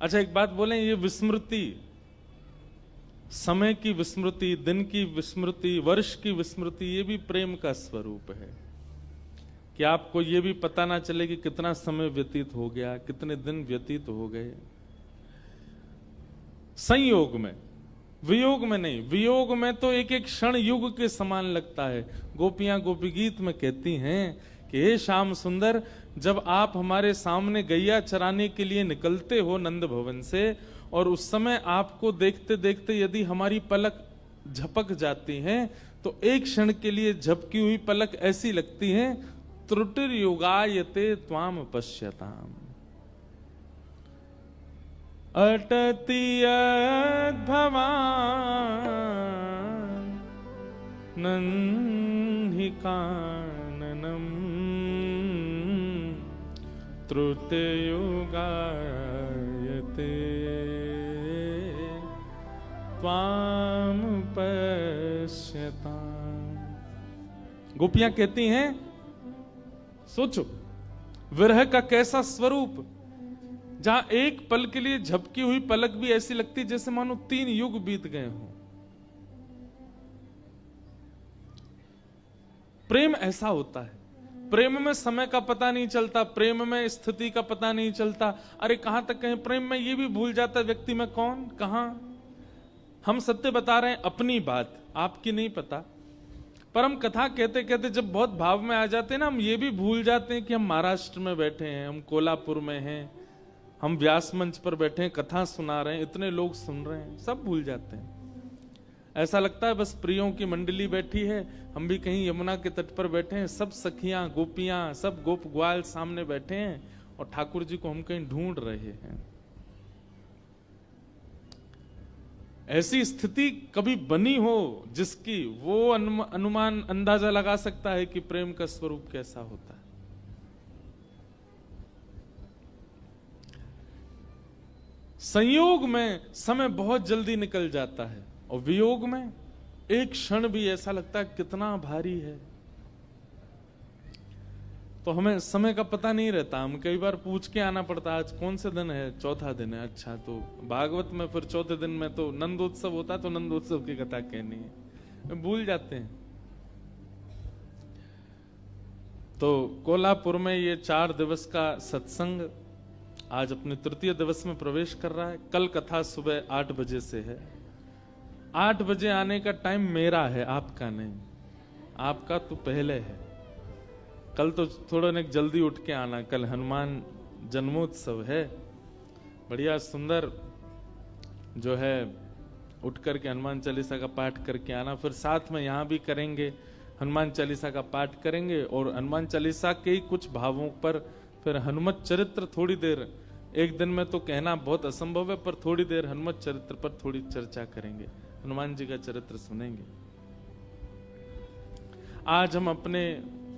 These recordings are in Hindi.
अच्छा एक बात बोलें, ये विस्मृति, समय की विस्मृति, दिन की विस्मृति, वर्ष की विस्मृति, ये भी प्रेम का स्वरूप है कि आपको ये भी पता ना चले कि कितना समय व्यतीत हो गया, कितने दिन व्यतीत हो गए। संयोग में, वियोग में नहीं। वियोग में तो एक एक क्षण युग के समान लगता है। गोपियां गोपी गीत में कहती हैं कि हे श्याम सुंदर, जब आप हमारे सामने गैया चराने के लिए निकलते हो नंद भवन से, और उस समय आपको देखते देखते यदि हमारी पलक झपक जाती हैं तो एक क्षण के लिए झपकी हुई पलक ऐसी लगती है, त्रुटिर्युगायते त्वाम पश्यताम अटति भवान नन्हि काननम त्रुटिर्युगायते त्वाम पश्यताम। गोपियां कहती हैं, सोचो विरह का कैसा स्वरूप, जहां एक पल के लिए झपकी हुई पलक भी ऐसी लगती जैसे मानो 3 युग बीत गए हों। प्रेम ऐसा होता है। प्रेम में समय का पता नहीं चलता, प्रेम में स्थिति का पता नहीं चलता। अरे कहां तक कहें, प्रेम में ये भी भूल जाता व्यक्ति में कौन कहां। हम सत्य बता रहे हैं, अपनी बात, आपकी नहीं पता। पर हम कथा कहते कहते जब बहुत भाव में आ जाते हैं ना, हम ये भी भूल जाते हैं कि हम महाराष्ट्र में बैठे हैं, हम कोल्हापुर में हैं, हम व्यास मंच पर बैठे हैं, कथा सुना रहे हैं, इतने लोग सुन रहे हैं, सब भूल जाते हैं। ऐसा लगता है बस प्रियों की मंडली बैठी है, हम भी कहीं यमुना के तट पर बैठे हैं, सब सखियां गोपियां सब गोप ग्वाल सामने बैठे हैं और ठाकुर जी को हम कहीं ढूंढ रहे हैं। ऐसी स्थिति कभी बनी हो जिसकी वो अनुमान अंदाजा लगा सकता है कि प्रेम का स्वरूप कैसा होता है। संयोग में समय बहुत जल्दी निकल जाता है और वियोग में एक क्षण भी ऐसा लगता है कितना भारी है। तो हमें समय का पता नहीं रहता, हम कई बार पूछ के आना पड़ता है आज कौन से दिन है, चौथा दिन है, अच्छा तो भागवत में फिर चौथे दिन में तो नंदोत्सव होता है, तो नंदोत्सव की कथा कहनी है, भूल जाते हैं। तो कोल्हापुर में ये 4 दिवस का सत्संग आज अपने 3य दिवस में प्रवेश कर रहा है। कल कथा सुबह 8 बजे से है। 8 बजे आने का टाइम मेरा है, आपका नहीं। आपका तो पहले है। कल तो थोड़ा ने जल्दी उठ के आना, कल हनुमान जन्मोत्सव है। बढ़िया सुंदर जो है उठ करके हनुमान चालीसा का पाठ करके आना। फिर साथ में यहाँ भी करेंगे, हनुमान चालीसा का पाठ करेंगे और हनुमान चालीसा के ही कुछ भावों पर फिर हनुमत चरित्र थोड़ी देर, एक दिन में तो कहना बहुत असंभव है, पर थोड़ी देर हनुमत चरित्र पर थोड़ी चर्चा करेंगे, हनुमान जी का चरित्र सुनेंगे। आज हम अपने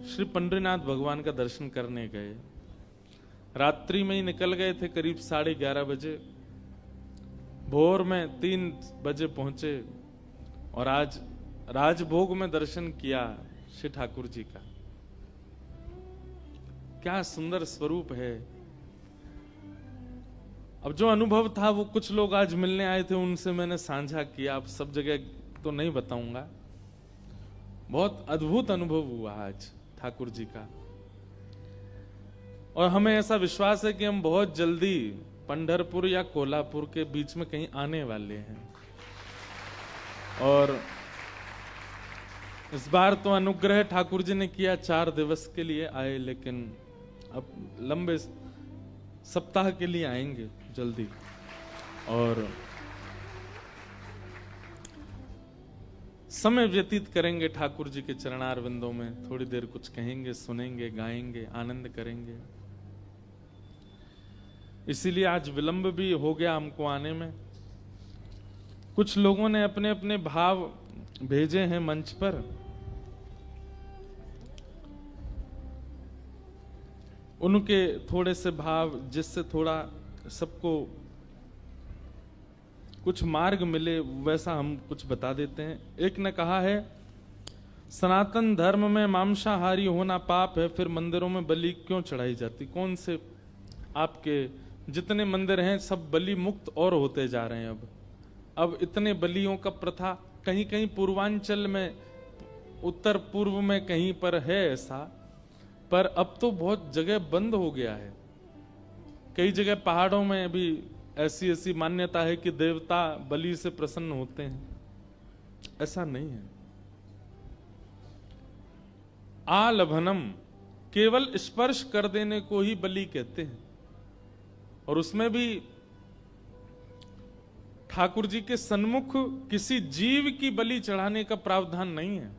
श्री पंडरीनाथ भगवान का दर्शन करने गए। रात्रि में ही निकल गए थे, करीब 11:30 बजे। भोर में 3 बजे पहुंचे और आज राजभोग में दर्शन किया श्री ठाकुर जी का। क्या सुंदर स्वरूप है। अब जो अनुभव था वो कुछ लोग आज मिलने आए थे, उनसे मैंने साझा किया। अब सब जगह तो नहीं बताऊंगा। बहुत अद्भुत अनुभव हुआ आज ठाकुर जी का, और हमें ऐसा विश्वास है कि हम बहुत जल्दी पंढरपुर या कोल्हापुर के बीच में कहीं आने वाले हैं। और इस बार तो अनुग्रह ठाकुर जी ने किया, 4 दिवस के लिए आए, लेकिन अब लंबे सप्ताह के लिए आएंगे जल्दी। और समय व्यतीत करेंगे ठाकुर जी के चरणारविंदों में। थोड़ी देर कुछ कहेंगे, सुनेंगे, गाएंगे, आनंद करेंगे। इसीलिए आज विलंब भी हो गया हमको आने में। कुछ लोगों ने अपने अपने भाव भेजे हैं मंच पर। उनके थोड़े से भाव, जिससे थोड़ा सबको कुछ मार्ग मिले, वैसा हम कुछ बता देते हैं। एक ने कहा है, सनातन धर्म में मांसाहारी होना पाप है, फिर मंदिरों में बलि क्यों चढ़ाई जाती? कौन से आपके जितने मंदिर हैं सब बलि मुक्त और होते जा रहे हैं। अब इतने बलियों का प्रथा कहीं कहीं पूर्वांचल में, उत्तर पूर्व में कहीं पर है ऐसा, पर अब तो बहुत जगह बंद हो गया है। कई जगह पहाड़ों में भी ऐसी ऐसी मान्यता है कि देवता बलि से प्रसन्न होते हैं। ऐसा नहीं है। आलभनम, केवल स्पर्श कर देने को ही बलि कहते हैं, और उसमें भी ठाकुर जी के सन्मुख किसी जीव की बलि चढ़ाने का प्रावधान नहीं है।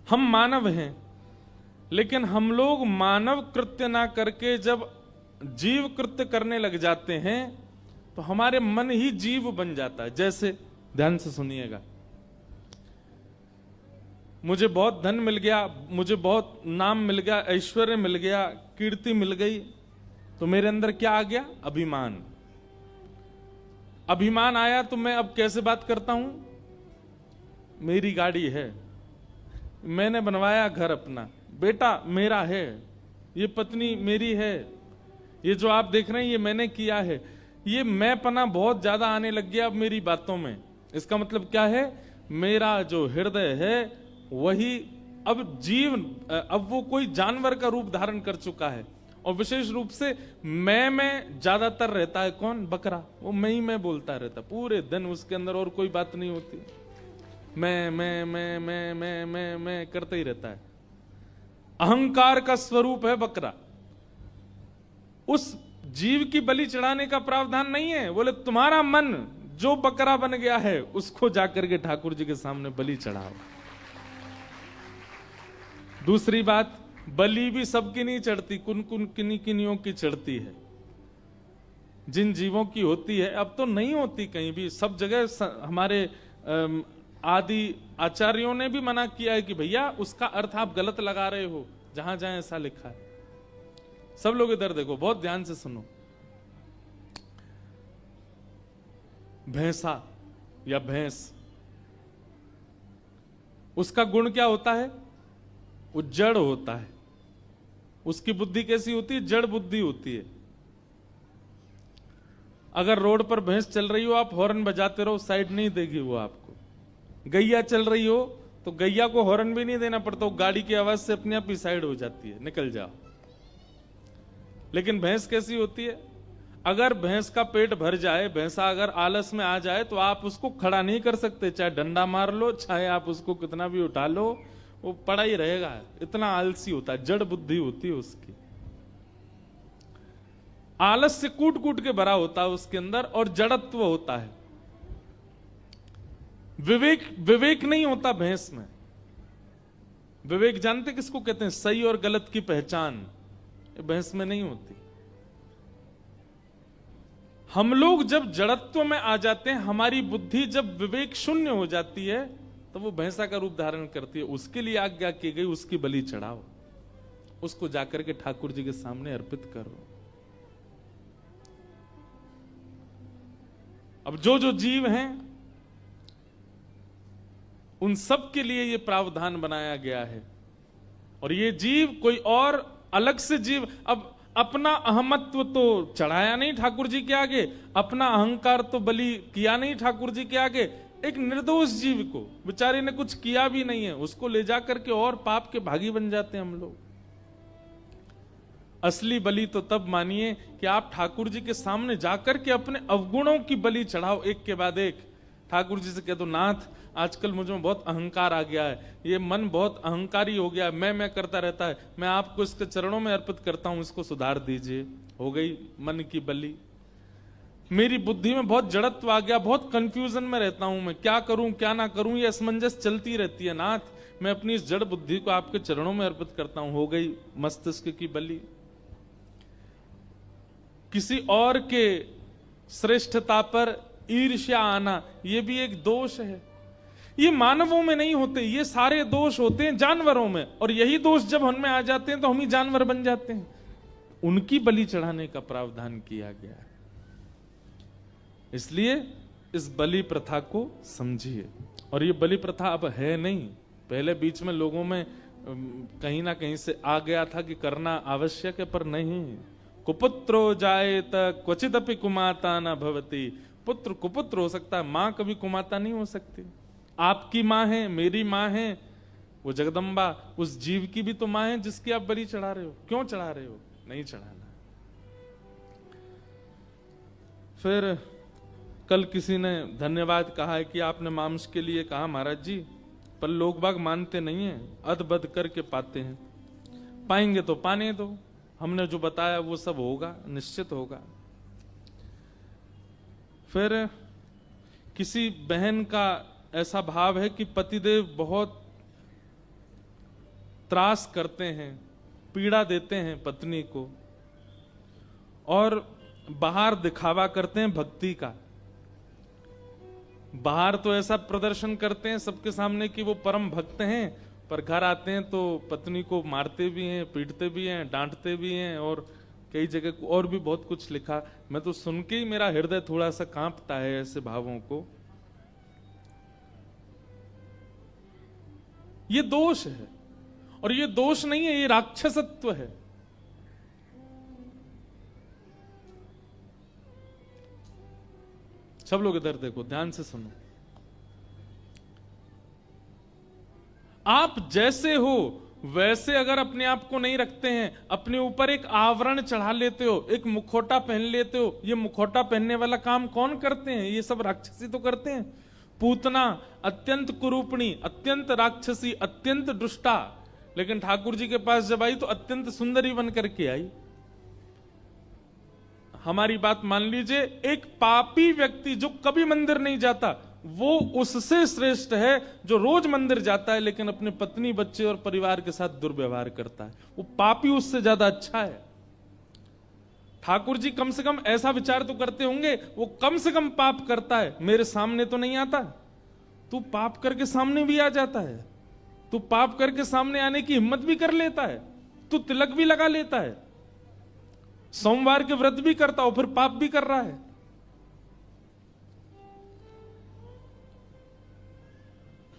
हम मानव हैं, लेकिन हम लोग मानव कृत्य ना करके जब जीव कृत्य करने लग जाते हैं तो हमारे मन ही जीव बन जाता है। जैसे ध्यान से सुनिएगा, मुझे बहुत धन मिल गया, मुझे बहुत नाम मिल गया, ऐश्वर्य मिल गया, कीर्ति मिल गई, तो मेरे अंदर क्या आ गया? अभिमान। अभिमान आया तो मैं अब कैसे बात करता हूं? मेरी गाड़ी है, मैंने बनवाया घर अपना, बेटा मेरा है, ये पत्नी मेरी है, ये जो आप देख रहे हैं ये मैंने किया है। ये मैंपना बहुत ज्यादा आने लग गया अब मेरी बातों में। इसका मतलब क्या है? मेरा जो हृदय है वही अब जीव, अब वो कोई जानवर का रूप धारण कर चुका है। और विशेष रूप से मैं ज्यादातर रहता है। कौन? बकरा। वो मैं बोलता रहता पूरे दिन, उसके अंदर और कोई बात नहीं होती। मैं करते ही रहता है। अहंकार का स्वरूप है बकरा। उस जीव की बलि चढ़ाने का प्रावधान नहीं है। बोले तुम्हारा मन जो बकरा बन गया है उसको जाकर के ठाकुर जी के सामने बलि चढ़ाओ। दूसरी बात, बलि भी सबकी नहीं चढ़ती, किन्हीं की चढ़ती है। जिन जीवों की होती है, अब तो नहीं होती कहीं भी, सब जगह हमारे आदि आचार्यों ने भी मना किया है कि भैया उसका अर्थ आप गलत लगा रहे हो, जहां जहां ऐसा लिखा है। सब लोग इधर देखो, बहुत ध्यान से सुनो। भैंसा या भैंस, उसका गुण क्या होता है? वो जड़ होता है। उसकी बुद्धि कैसी होती है? जड़ बुद्धि होती है। अगर रोड पर भैंस चल रही हो, आप हॉर्न बजाते रहो, साइड नहीं देगी वो आपको। गैया चल रही हो तो गैया को हॉर्न भी नहीं देना पड़ता, वो गाड़ी की आवाज से अपने आप ही साइड हो जाती है, निकल जाओ। लेकिन भैंस कैसी होती है? अगर भैंस का पेट भर जाए, भैंसा अगर आलस में आ जाए, तो आप उसको खड़ा नहीं कर सकते, चाहे डंडा मार लो, चाहे आप उसको कितना भी उठा लो, वो पड़ा ही रहेगा। इतना आलसी होता है, जड़ बुद्धि होती है उसकी। आलस से कूट कूट के भरा होता है उसके अंदर, और जड़त्व होता है। विवेक नहीं होता भैंस में। विवेक जानते किसको कहते हैं? सही और गलत की पहचान। भैंस में नहीं होती। हम लोग जब जड़त्व में आ जाते हैं, हमारी बुद्धि जब विवेक शून्य हो जाती है, तो वो भैंसा का रूप धारण करती है। उसके लिए आज्ञा की गई, उसकी बलि चढ़ाओ, उसको जाकर के ठाकुर जी के सामने अर्पित करो। अब जो जीव हैं, उन सब के लिए ये प्रावधान बनाया गया है। और ये जीव कोई और अलग से जीव, अब अपना अहमत्व तो चढ़ाया नहीं ठाकुर जी के आगे, अपना अहंकार तो बलि किया नहीं ठाकुर जी के आगे। एक निर्दोष जीव को, बेचारे ने कुछ किया भी नहीं है, उसको ले जाकर के और पाप के भागी बन जाते हैं हम लोग। असली बलि तो तब मानिए कि आप ठाकुर जी के सामने जाकर के अपने अवगुणों की बलि चढ़ाओ, एक के बाद एक। ठाकुर जी से कह दो, नाथ आजकल मुझ में बहुत अहंकार आ गया है, ये मन बहुत अहंकारी हो गया है, मैं करता रहता है, मैं आपको इसके चरणों में अर्पित करता हूं, इसको सुधार दीजिए। हो गई मन की बलि। मेरी बुद्धि में बहुत जड़त्व आ गया, बहुत कंफ्यूजन में रहता हूं, मैं क्या करूं क्या ना करूं, ये असमंजस चलती रहती है। नाथ, मैं अपनी इस जड़ बुद्धि को आपके चरणों में अर्पित करता हूं। हो गई मस्तिष्क की बलि। किसी और के श्रेष्ठता पर ईर्ष्या आना, यह भी एक दोष है। ये मानवों में नहीं होते, ये सारे दोष होते हैं जानवरों में। और यही दोष जब हमें आ जाते हैं तो हम ही जानवर बन जाते हैं। उनकी बलि चढ़ाने का प्रावधान किया गया है। इसलिए इस बलि प्रथा को समझिए। और ये बलि प्रथा अब है नहीं, पहले बीच में लोगों में कहीं ना कहीं से आ गया था कि करना आवश्यक है, पर नहीं। कुपुत्रो जायेत क्वचिदपि कुमाता न भवति। पुत्र कुपुत्र हो सकता है, मां कभी कुमाता नहीं हो सकती। आपकी मां है, मेरी मां है, वो जगदम्बा, उस जीव की भी तो मां है जिसकी आप बलि चढ़ा रहे हो। क्यों चढ़ा रहे हो? नहीं चढ़ाना। फिर कल किसी ने धन्यवाद कहा है कि आपने मांस के लिए कहा महाराज जी, पर लोग बाग मानते नहीं है, अध-बध करके पाते हैं। पाएंगे तो पाने दो, हमने जो बताया वो सब होगा, निश्चित होगा। फिर किसी बहन का ऐसा भाव है कि पतिदेव बहुत त्रास करते हैं, पीड़ा देते हैं पत्नी को, और बाहर दिखावा करते हैं भक्ति का। बाहर तो ऐसा प्रदर्शन करते हैं सबके सामने कि वो परम भक्त हैं, पर घर आते हैं तो पत्नी को मारते भी हैं, पीटते भी हैं, डांटते भी हैं, और कई जगह और भी बहुत कुछ लिखा। मैं तो सुन के ही मेरा हृदय थोड़ा सा कांपता है ऐसे भावों को। ये दोष है, और ये दोष नहीं है, ये राक्षसत्व है। सब लोग इधर देखो, ध्यान से सुनो। आप जैसे हो वैसे अगर अपने आप को नहीं रखते हैं, अपने ऊपर एक आवरण चढ़ा लेते हो, एक मुखौटा पहन लेते हो, ये मुखौटा पहनने वाला काम कौन करते हैं? ये सब राक्षसी तो करते हैं। पूतना अत्यंत कुरूपणी, अत्यंत राक्षसी, अत्यंत दुष्टा, लेकिन ठाकुर जी के पास जब आई तो अत्यंत सुंदरी बन करके आई। हमारी बात मान लीजिए, एक पापी व्यक्ति जो कभी मंदिर नहीं जाता, वो उससे श्रेष्ठ है जो रोज मंदिर जाता है लेकिन अपने पत्नी, बच्चे और परिवार के साथ दुर्व्यवहार करता है। वो पापी उससे ज्यादा अच्छा है। ठाकुर जी कम से कम ऐसा विचार तो करते होंगे, वो कम से कम पाप करता है, मेरे सामने तो नहीं आता। तू पाप करके सामने भी आ जाता है, तू पाप करके सामने आने की हिम्मत भी कर लेता है, तू तिलक भी लगा लेता है, सोमवार के व्रत भी करता हो, फिर पाप भी कर रहा है।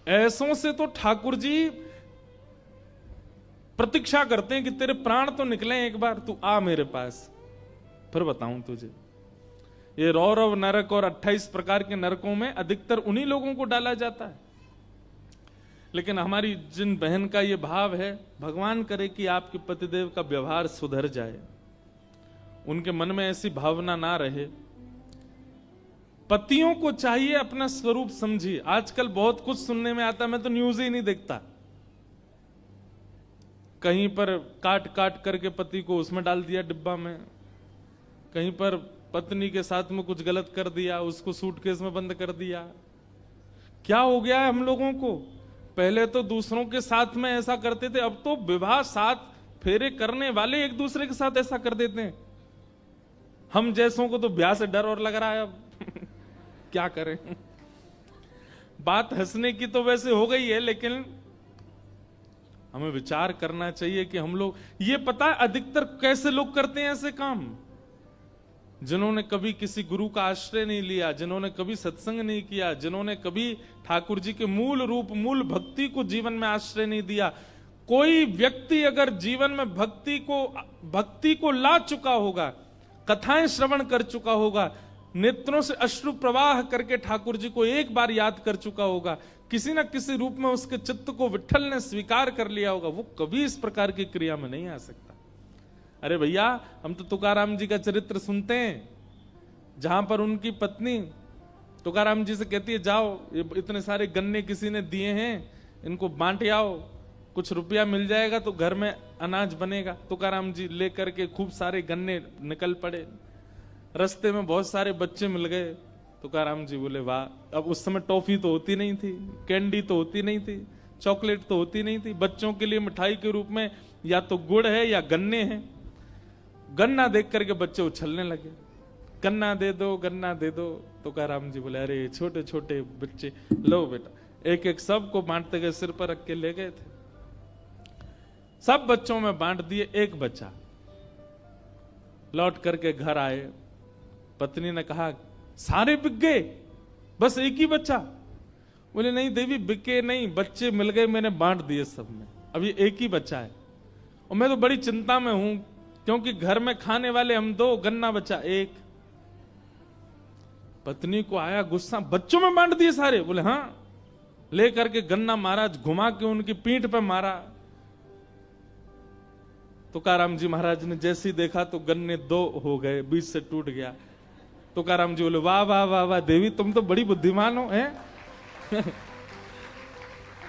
ऐसों से तो ठाकुर जी प्रतीक्षा करते हैं कि तेरे प्राण तो निकले एक बार, तू आ मेरे पास, फिर बताऊं तुझे। ये रौरव नरक और 28 प्रकार के नरकों में अधिकतर उन्हीं लोगों को डाला जाता है। लेकिन हमारी जिन बहन का ये भाव है, भगवान करे कि आपके पतिदेव का व्यवहार सुधर जाए, उनके मन में ऐसी भावना ना रहे। पतियों को चाहिए अपना स्वरूप समझिए। आजकल बहुत कुछ सुनने में आता है, मैं तो न्यूज ही नहीं देखता। कहीं पर काट काट करके पति को उसमें डाल दिया डिब्बा में, कहीं पर पत्नी के साथ में कुछ गलत कर दिया, उसको सूटकेस में बंद कर दिया। क्या हो गया है हम लोगों को? पहले तो दूसरों के साथ में ऐसा करते थे, अब तो विवाह 7 फेरे करने वाले एक दूसरे के साथ ऐसा कर देते हैं। हम जैसों को तो ब्याह से डर और लग रहा है अब क्या करें। बात हंसने की तो वैसे हो गई है, लेकिन हमें विचार करना चाहिए कि हम लोग, ये पता है अधिकतर कैसे लोग करते हैं ऐसे काम? जिन्होंने कभी किसी गुरु का आश्रय नहीं लिया, जिन्होंने कभी सत्संग नहीं किया, जिन्होंने कभी ठाकुर जी के मूल रूप, मूल भक्ति को जीवन में आश्रय नहीं दिया। कोई व्यक्ति अगर जीवन में भक्ति को ला चुका होगा, कथाएं श्रवण कर चुका होगा, नेत्रों से अश्रु प्रवाह करके ठाकुर जी को एक बार याद कर चुका होगा, किसी न किसी रूप में उसके चित्त को विठ्ठल ने स्वीकार कर लिया होगा, वो कभी इस प्रकार की क्रिया में नहीं आ सकता। अरे भैया, हम तो तुकाराम जी का चरित्र सुनते हैं, जहां पर उनकी पत्नी तुकाराम जी से कहती है, जाओ ये इतने सारे गन्ने किसी ने दिए हैं, इनको बांट आओ, कुछ रुपया मिल जाएगा तो घर में अनाज बनेगा। तुकाराम जी लेकर के खूब सारे गन्ने निकल पड़े। रास्ते में बहुत सारे बच्चे मिल गए। तुकाराम जी बोले, वाह। अब उस समय टॉफी तो होती नहीं थी, कैंडी तो होती नहीं थी, चॉकलेट तो होती नहीं थी। बच्चों के लिए मिठाई के रूप में या तो गुड़ है या गन्ने हैं। गन्ना देख करके बच्चे उछलने लगे, गन्ना दे दो, गन्ना दे दो। तुकाराम जी बोले, अरे छोटे छोटे बच्चे, लो बेटा। एक एक सबको बांटते गए, सिर पर रख के ले गए थे। सब बच्चों में बांट दिए, एक बच्चा। लौट करके घर आए, पत्नी ने कहा, सारे बिक गए, बस एक ही बच्चा? बोले, नहीं देवी, बिके नहीं, बच्चे मिल गए, मैंने बांट दिए सब में, अब ये एक ही बच्चा है। और मैं तो बड़ी चिंता में हूं क्योंकि घर में खाने वाले हम 2, गन्ना बचा 1। पत्नी को आया गुस्सा, बच्चों में बांट दिए सारे। बोले हाँ। लेकर के गन्ना महाराज घुमा के उनकी पीठ पे मारा। तुकाराम जी महाराज ने जैसे ही देखा तो गन्ने 2 हो गए, बीच से टूट गया। तुकाराम जी बोले वाह वाह वाह वाह देवी, तुम तो बड़ी बुद्धिमान हो हैं।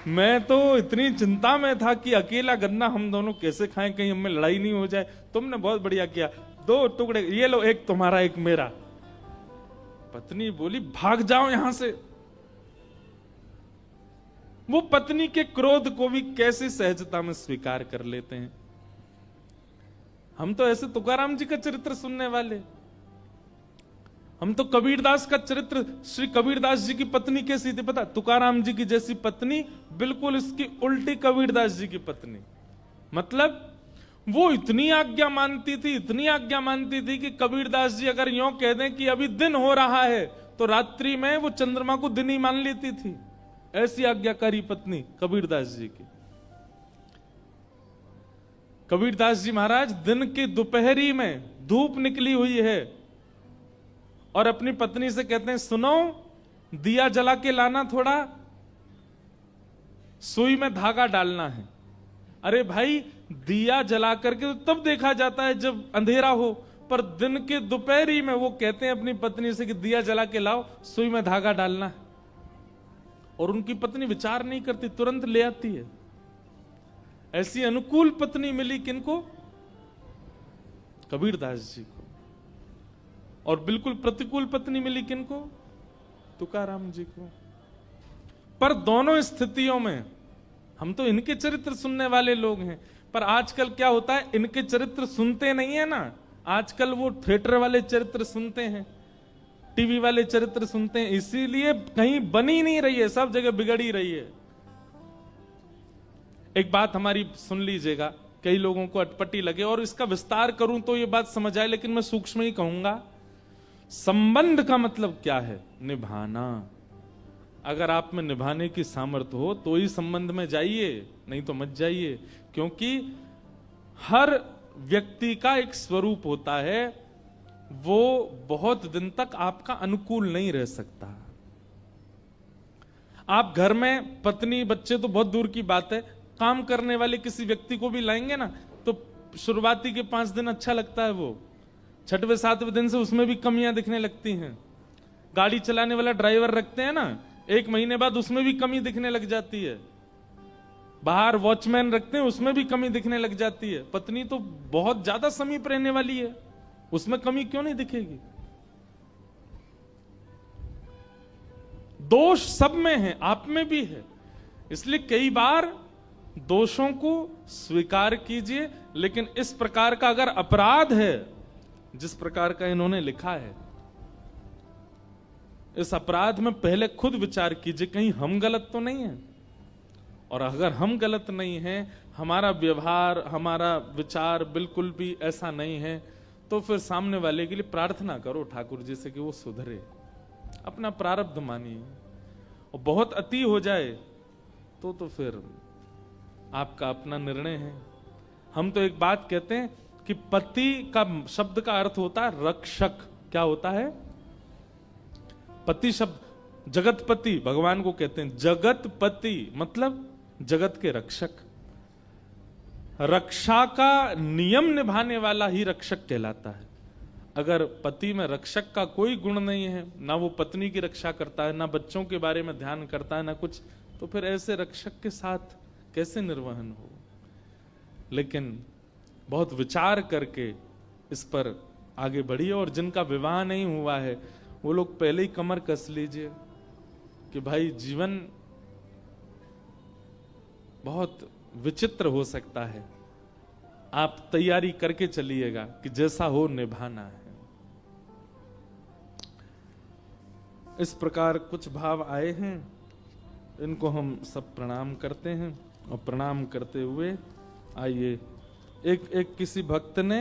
मैं तो इतनी चिंता में था कि अकेला गन्ना हम दोनों कैसे खाएं, कहीं हमें लड़ाई नहीं हो जाए। तुमने बहुत बढ़िया किया, 2 टुकड़े, ये लो, 1 तुम्हारा 1 मेरा। पत्नी बोली भाग जाओ यहां से। वो पत्नी के क्रोध को भी कैसी सहजता में स्वीकार कर लेते हैं। हम तो ऐसे तुकाराम जी का चरित्र सुनने वाले, हम तो कबीरदास का चरित्र, श्री कबीरदास जी की पत्नी कैसी थी पता? तुकाराम जी की जैसी पत्नी, बिल्कुल इसकी उल्टी कबीरदास जी की पत्नी। मतलब वो इतनी आज्ञा मानती थी, इतनी आज्ञा मानती थी कि कबीरदास जी अगर यूं कह दें कि अभी दिन हो रहा है तो रात्रि में वो चंद्रमा को दिन ही मान लेती थी। ऐसी आज्ञाकारी पत्नी कबीरदास जी की। कबीरदास जी महाराज दिन की दोपहरी में धूप निकली हुई है और अपनी पत्नी से कहते हैं सुनो, दिया जला के लाना, थोड़ा सुई में धागा डालना है। अरे भाई, दिया जला करके तो तब देखा जाता है जब अंधेरा हो, पर दिन के दोपहरी में वो कहते हैं अपनी पत्नी से कि दिया जला के लाओ, सुई में धागा डालना है। और उनकी पत्नी विचार नहीं करती, तुरंत ले आती है। ऐसी अनुकूल पत्नी मिली किनको? कबीरदास जी को। और बिल्कुल प्रतिकूल पत्नी मिली किनको? तुकाराम जी को। पर दोनों स्थितियों में हम तो इनके चरित्र सुनने वाले लोग हैं। पर आजकल क्या होता है, इनके चरित्र सुनते नहीं है ना, आजकल वो थिएटर वाले चरित्र सुनते हैं, टीवी वाले चरित्र सुनते हैं। इसीलिए कहीं बनी नहीं रही है, सब जगह बिगड़ ही रही है। एक बात हमारी सुन लीजिएगा, कई लोगों को अटपटी लगे और इसका विस्तार करूं तो ये बात समझ आए, लेकिन मैं सूक्ष्म ही कहूंगा। संबंध का मतलब क्या है? निभाना। अगर आप में निभाने की सामर्थ्य हो तो ही संबंध में जाइए, नहीं तो मत जाइए। क्योंकि हर व्यक्ति का एक स्वरूप होता है, वो बहुत दिन तक आपका अनुकूल नहीं रह सकता। आप घर में पत्नी बच्चे तो बहुत दूर की बात है, काम करने वाले किसी व्यक्ति को भी लाएंगे ना तो शुरुआती के 5 दिन अच्छा लगता है, वो 6वें 7वें दिन से उसमें भी कमियां दिखने लगती हैं। गाड़ी चलाने वाला ड्राइवर रखते हैं ना, 1 महीने बाद उसमें भी कमी दिखने लग जाती है। बाहर वॉचमैन रखते हैं, उसमें भी कमी दिखने लग जाती है। पत्नी तो बहुत ज्यादा समीप रहने वाली है, उसमें कमी क्यों नहीं दिखेगी? दोष सब में है, आप में भी है। इसलिए कई बार दोषों को स्वीकार कीजिए, लेकिन इस प्रकार का अगर अपराध है जिस प्रकार का इन्होंने लिखा है, इस अपराध में पहले खुद विचार कीजिए, कहीं हम गलत तो नहीं है। और अगर हम गलत नहीं हैं, हमारा व्यवहार, हमारा विचार बिल्कुल भी ऐसा नहीं है, तो फिर सामने वाले के लिए प्रार्थना करो ठाकुर जी से कि वो सुधरे, अपना प्रारब्ध मानिए। और बहुत अति हो जाए तो फिर आपका अपना निर्णय है। हम तो एक बात कहते हैं कि पति का शब्द का अर्थ होता है रक्षक। क्या होता है? पति शब्द जगतपति भगवान को कहते हैं। जगतपति मतलब जगत के रक्षक। रक्षा का नियम निभाने वाला ही रक्षक कहलाता है। अगर पति में रक्षक का कोई गुण नहीं है, ना वो पत्नी की रक्षा करता है, ना बच्चों के बारे में ध्यान करता है, ना कुछ, तो फिर ऐसे रक्षक के साथ कैसे निर्वहन हो? लेकिन बहुत विचार करके इस पर आगे बढ़िए। और जिनका विवाह नहीं हुआ है वो लोग पहले ही कमर कस लीजिए कि भाई जीवन बहुत विचित्र हो सकता है। आप तैयारी करके चलिएगा कि जैसा हो निभाना है। इस प्रकार कुछ भाव आए हैं, इनको हम सब प्रणाम करते हैं। और प्रणाम करते हुए आइए, एक किसी भक्त ने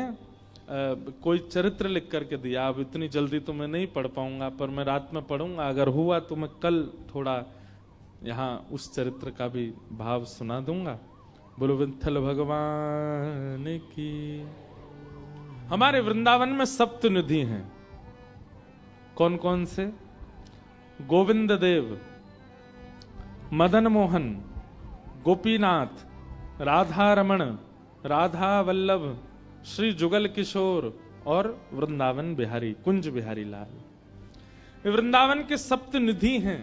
कोई चरित्र लिख करके दिया। अब इतनी जल्दी तो मैं नहीं पढ़ पाऊंगा, पर मैं रात में पढ़ूंगा। अगर हुआ तो मैं कल थोड़ा यहाँ उस चरित्र का भी भाव सुना दूंगा। बोलो विठ्ठल भगवान की। हमारे वृंदावन में सप्त निधि हैं। कौन कौन से? गोविंद देव, मदन मोहन, गोपीनाथ, राधा रमण, राधा वल्लभ, श्री जुगल किशोर और वृंदावन बिहारी, कुंज बिहारी लाल। ये वृंदावन के सप्त निधि हैं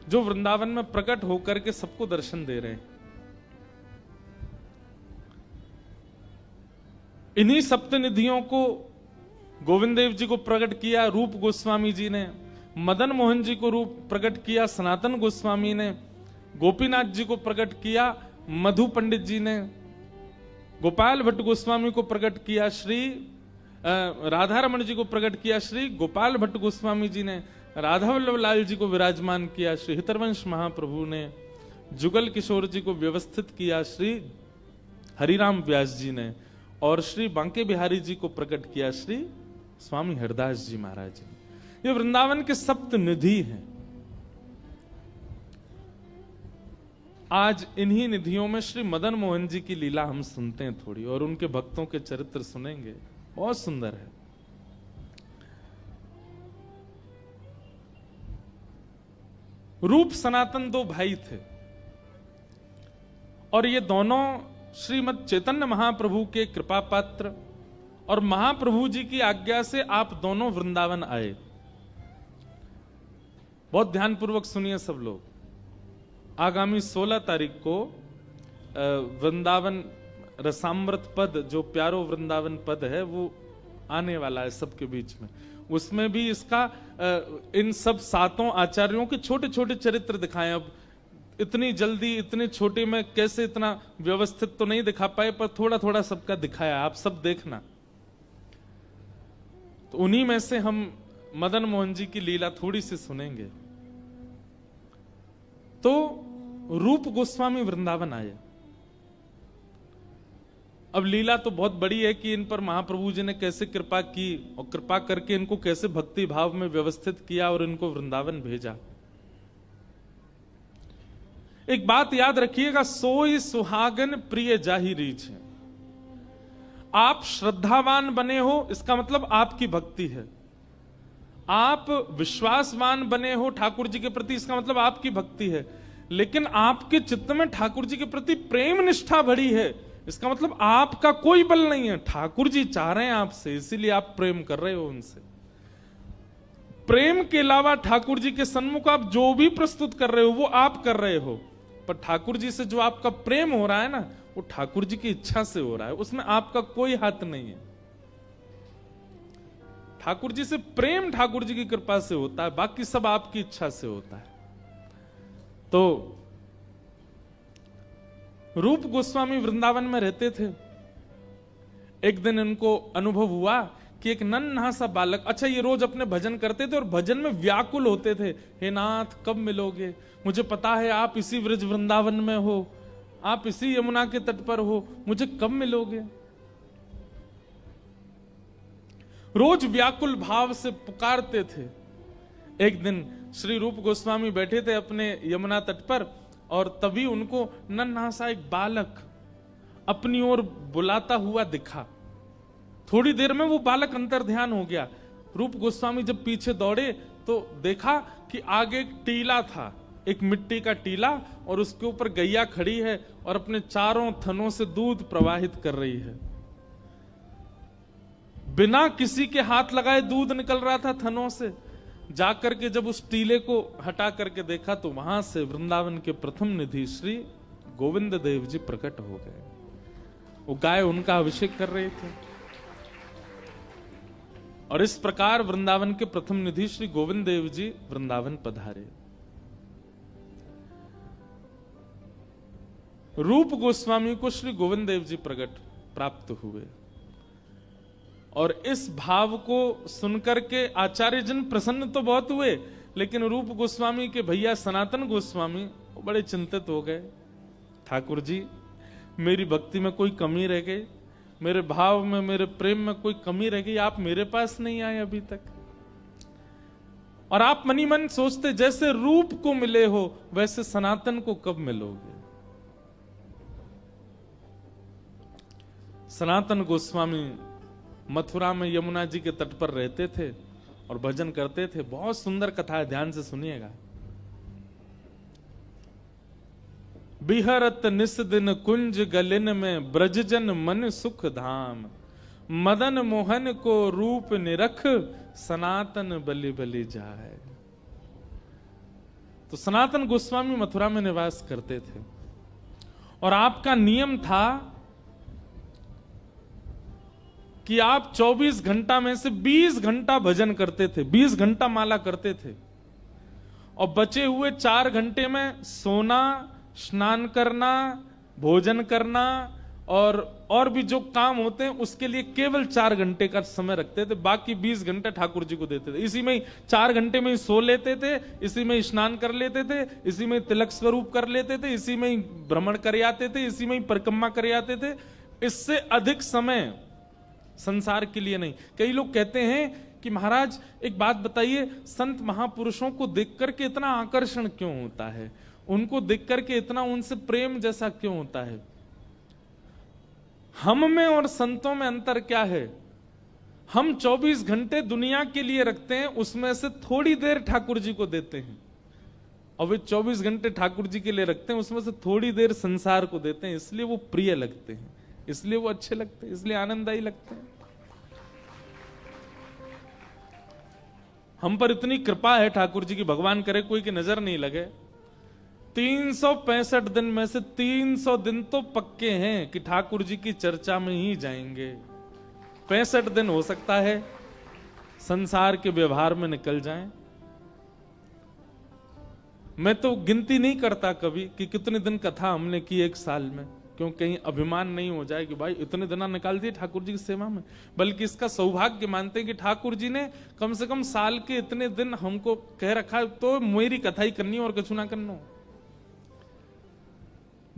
जो वृंदावन में प्रकट होकर के सबको दर्शन दे रहे हैं। इन्हीं सप्त निधियों को गोविंद देव जी को प्रकट किया रूप गोस्वामी जी ने, मदन मोहन जी को रूप प्रकट किया सनातन गोस्वामी ने, गोपीनाथ जी को प्रकट किया मधु पंडित जी ने, गोपाल भट्ट गोस्वामी को प्रकट किया श्री राधा रमण जी को प्रकट किया श्री गोपाल भट्ट गोस्वामी जी ने, राधा वल्लभ लाल जी को विराजमान किया श्री हितरवंश महाप्रभु ने, जुगल किशोर जी को व्यवस्थित किया श्री हरिराम व्यास जी ने, और श्री बांके बिहारी जी को प्रकट किया श्री स्वामी हरदास जी महाराज जी। ये वृंदावन के सप्त निधि हैं। आज इन्हीं निधियों में श्री मदन मोहन जी की लीला हम सुनते हैं थोड़ी, और उनके भक्तों के चरित्र सुनेंगे, बहुत सुंदर है। रूप सनातन दो भाई थे, और ये दोनों श्रीमद चैतन्य महाप्रभु के कृपा पात्र, और महाप्रभु जी की आज्ञा से आप दोनों वृंदावन आए। बहुत ध्यानपूर्वक सुनिए सब लोग। आगामी 16 तारीख को वृंदावन रसामृत पद, जो प्यारो वृंदावन पद है, वो आने वाला है सबके बीच में। उसमें भी इसका इन सब सातों आचार्यों के छोटे छोटे चरित्र दिखाएं। अब इतनी जल्दी इतने छोटे में कैसे इतना व्यवस्थित तो नहीं दिखा पाए, पर थोड़ा थोड़ा सबका दिखाया, आप सब देखना। तो उन्हीं में से हम मदन मोहन जी की लीला थोड़ी सी सुनेंगे। तो रूप गोस्वामी वृंदावन आए। अब लीला तो बहुत बड़ी है कि इन पर महाप्रभु जी ने कैसे कृपा की, और कृपा करके इनको कैसे भक्ति भाव में व्यवस्थित किया और इनको वृंदावन भेजा। एक बात याद रखिएगा, सोई सुहागन प्रिय जाहि रीछ है। आप श्रद्धावान बने हो, इसका मतलब आपकी भक्ति है। आप विश्वासवान बने हो ठाकुर जी के प्रति, इसका मतलब आपकी भक्ति है। लेकिन आपके चित्त में ठाकुर जी के प्रति प्रेम निष्ठा भरी है, इसका मतलब आपका कोई बल नहीं है। ठाकुर जी चाह रहे हैं आपसे, इसीलिए आप प्रेम कर रहे हो उनसे। प्रेम के अलावा ठाकुर जी के सन्मुख आप जो भी प्रस्तुत कर रहे हो वो आप कर रहे हो, पर ठाकुर जी से जो आपका प्रेम हो रहा है ना, वो ठाकुर जी की इच्छा से हो रहा है, उसमें आपका कोई हाथ नहीं है। ठाकुर जी से प्रेम ठाकुर जी की कृपा से होता है, बाकी सब आपकी इच्छा से होता है। तो रूप गोस्वामी वृंदावन में रहते थे। एक दिन इनको अनुभव हुआ कि एक नन्हा सा बालक, अच्छा ये रोज अपने भजन करते थे और भजन में व्याकुल होते थे, हे नाथ कब मिलोगे, मुझे पता है आप इसी ब्रज वृंदावन में हो, आप इसी यमुना के तट पर हो, मुझे कब मिलोगे। रोज व्याकुल भाव से पुकारते थे। एक दिन श्री रूप गोस्वामी बैठे थे अपने यमुना तट पर, और तभी उनको नन्हा सा एक बालक अपनी ओर बुलाता हुआ दिखा। थोड़ी देर में वो बालक अंतर ध्यान हो गया। रूप गोस्वामी जब पीछे दौड़े तो देखा कि आगे एक टीला था, एक मिट्टी का टीला, और उसके ऊपर गैया खड़ी है और अपने चारों थनों से दूध प्रवाहित कर रही है। बिना किसी के हाथ लगाए दूध निकल रहा था थनों से। जाकर के जब उस टीले को हटा करके देखा तो वहां से वृंदावन के प्रथम निधि श्री गोविंद देव जी प्रकट हो गए। वो गाय उनका अभिषेक कर रहे थे, और इस प्रकार वृंदावन के प्रथम निधि श्री गोविंद देव जी वृंदावन पधारे। रूप गोस्वामी को श्री गोविंद देव जी प्रकट प्राप्त हुए, और इस भाव को सुनकर के आचार्य जन प्रसन्न तो बहुत हुए, लेकिन रूप गोस्वामी के भैया सनातन गोस्वामी बड़े चिंतित हो गए। ठाकुर जी, मेरी भक्ति में कोई कमी रह गई, मेरे भाव में, मेरे प्रेम में कोई कमी रह गई, आप मेरे पास नहीं आए अभी तक। और आप मनी मन सोचते जैसे रूप को मिले हो वैसे सनातन को कब मिलोगे। सनातन गोस्वामी मथुरा में यमुना जी के तट पर रहते थे और भजन करते थे। बहुत सुंदर कथा है, ध्यान से सुनिएगा। बिहरत निस दिन कुंज गलिन में, ब्रजजन मन सुख धाम, मदन मोहन को रूप निरख, सनातन बलि बलि जाए। तो सनातन गोस्वामी मथुरा में निवास करते थे और आपका नियम था कि आप 24 घंटा में से 20 घंटा भजन करते थे, 20 घंटा माला करते थे, और बचे हुए 4 घंटे में सोना, स्नान करना, भोजन करना और भी जो काम होते हैं उसके लिए केवल 4 घंटे का समय रखते थे। बाकी 20 घंटे ठाकुर जी को देते थे। इसी में 4 घंटे में ही सो लेते थे, इसी में स्नान कर लेते थे, इसी में तिलक स्वरूप कर लेते थे, इसी में भ्रमण कर आते थे, इसी में परिक्रमा कर आते थे। इससे अधिक समय संसार के लिए नहीं। कई लोग कहते हैं कि महाराज एक बात बताइए, संत महापुरुषों को देख करके इतना आकर्षण क्यों होता है, उनको देख करके इतना उनसे प्रेम जैसा क्यों होता है? हम में और संतों में अंतर क्या है? हम 24 घंटे दुनिया के लिए रखते हैं, उसमें से थोड़ी देर ठाकुर जी को देते हैं, और वे 24 घंटे ठाकुर जी के लिए रखते हैं, उसमें से थोड़ी देर संसार को देते हैं। इसलिए वो प्रिय लगते हैं, इसलिए वो अच्छे लगते हैं, इसलिए आनंददायी लगते हैं। हम पर इतनी कृपा है ठाकुर जी की, भगवान करे कोई की नजर नहीं लगे। 365 दिन में से 300 दिन तो पक्के हैं कि ठाकुर जी की चर्चा में ही जाएंगे। 65 दिन हो सकता है संसार के व्यवहार में निकल जाएं। मैं तो गिनती नहीं करता कभी कि कितने दिन कथा हमने की एक साल में, क्यों कहीं अभिमान नहीं हो जाए कि भाई इतने दिन निकाल दिए ठाकुर जी की सेवा में। बल्कि इसका सौभाग्य मानते हैं कि ठाकुर जी ने कम से कम साल के इतने दिन हमको कह रखा है, तो मेरी कथा ही करनी और कुछ ना करना।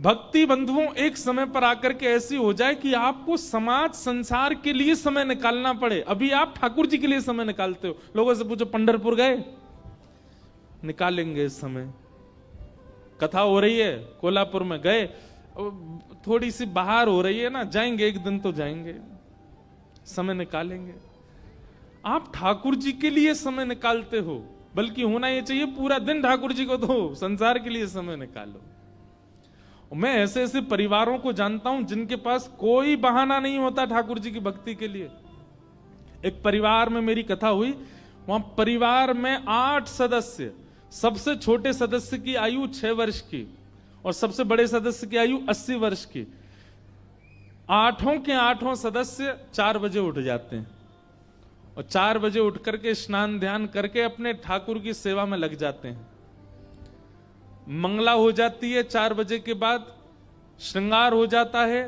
भक्ति बंधुओं, एक समय पर आकर के ऐसी हो जाए कि आपको समाज संसार के लिए समय निकालना पड़े। अभी आप ठाकुर जी के लिए समय निकालते हो। लोगों से पूछो पंढरपुर गए? निकालेंगे इस समय। कथा हो रही है कोल्हापुर में, गए? थोड़ी सी बाहर हो रही है ना, जाएंगे, एक दिन तो जाएंगे, समय निकालेंगे। आप ठाकुर जी के लिए समय निकालते हो, बल्कि होना यह चाहिए पूरा दिन ठाकुर जी को दो, संसार के लिए समय निकालो। मैं ऐसे ऐसे परिवारों को जानता हूं जिनके पास कोई बहाना नहीं होता ठाकुर जी की भक्ति के लिए। एक परिवार में मेरी कथा हुई, वहां परिवार में 8 सदस्य, सबसे छोटे सदस्य की आयु 6 वर्ष की और सबसे बड़े सदस्य की आयु 80 वर्ष की। 8 के 8 सदस्य 4 बजे उठ जाते हैं और 4 बजे उठ करके स्नान ध्यान करके अपने ठाकुर की सेवा में लग जाते हैं। मंगला हो जाती है 4 बजे के बाद, श्रृंगार हो जाता है,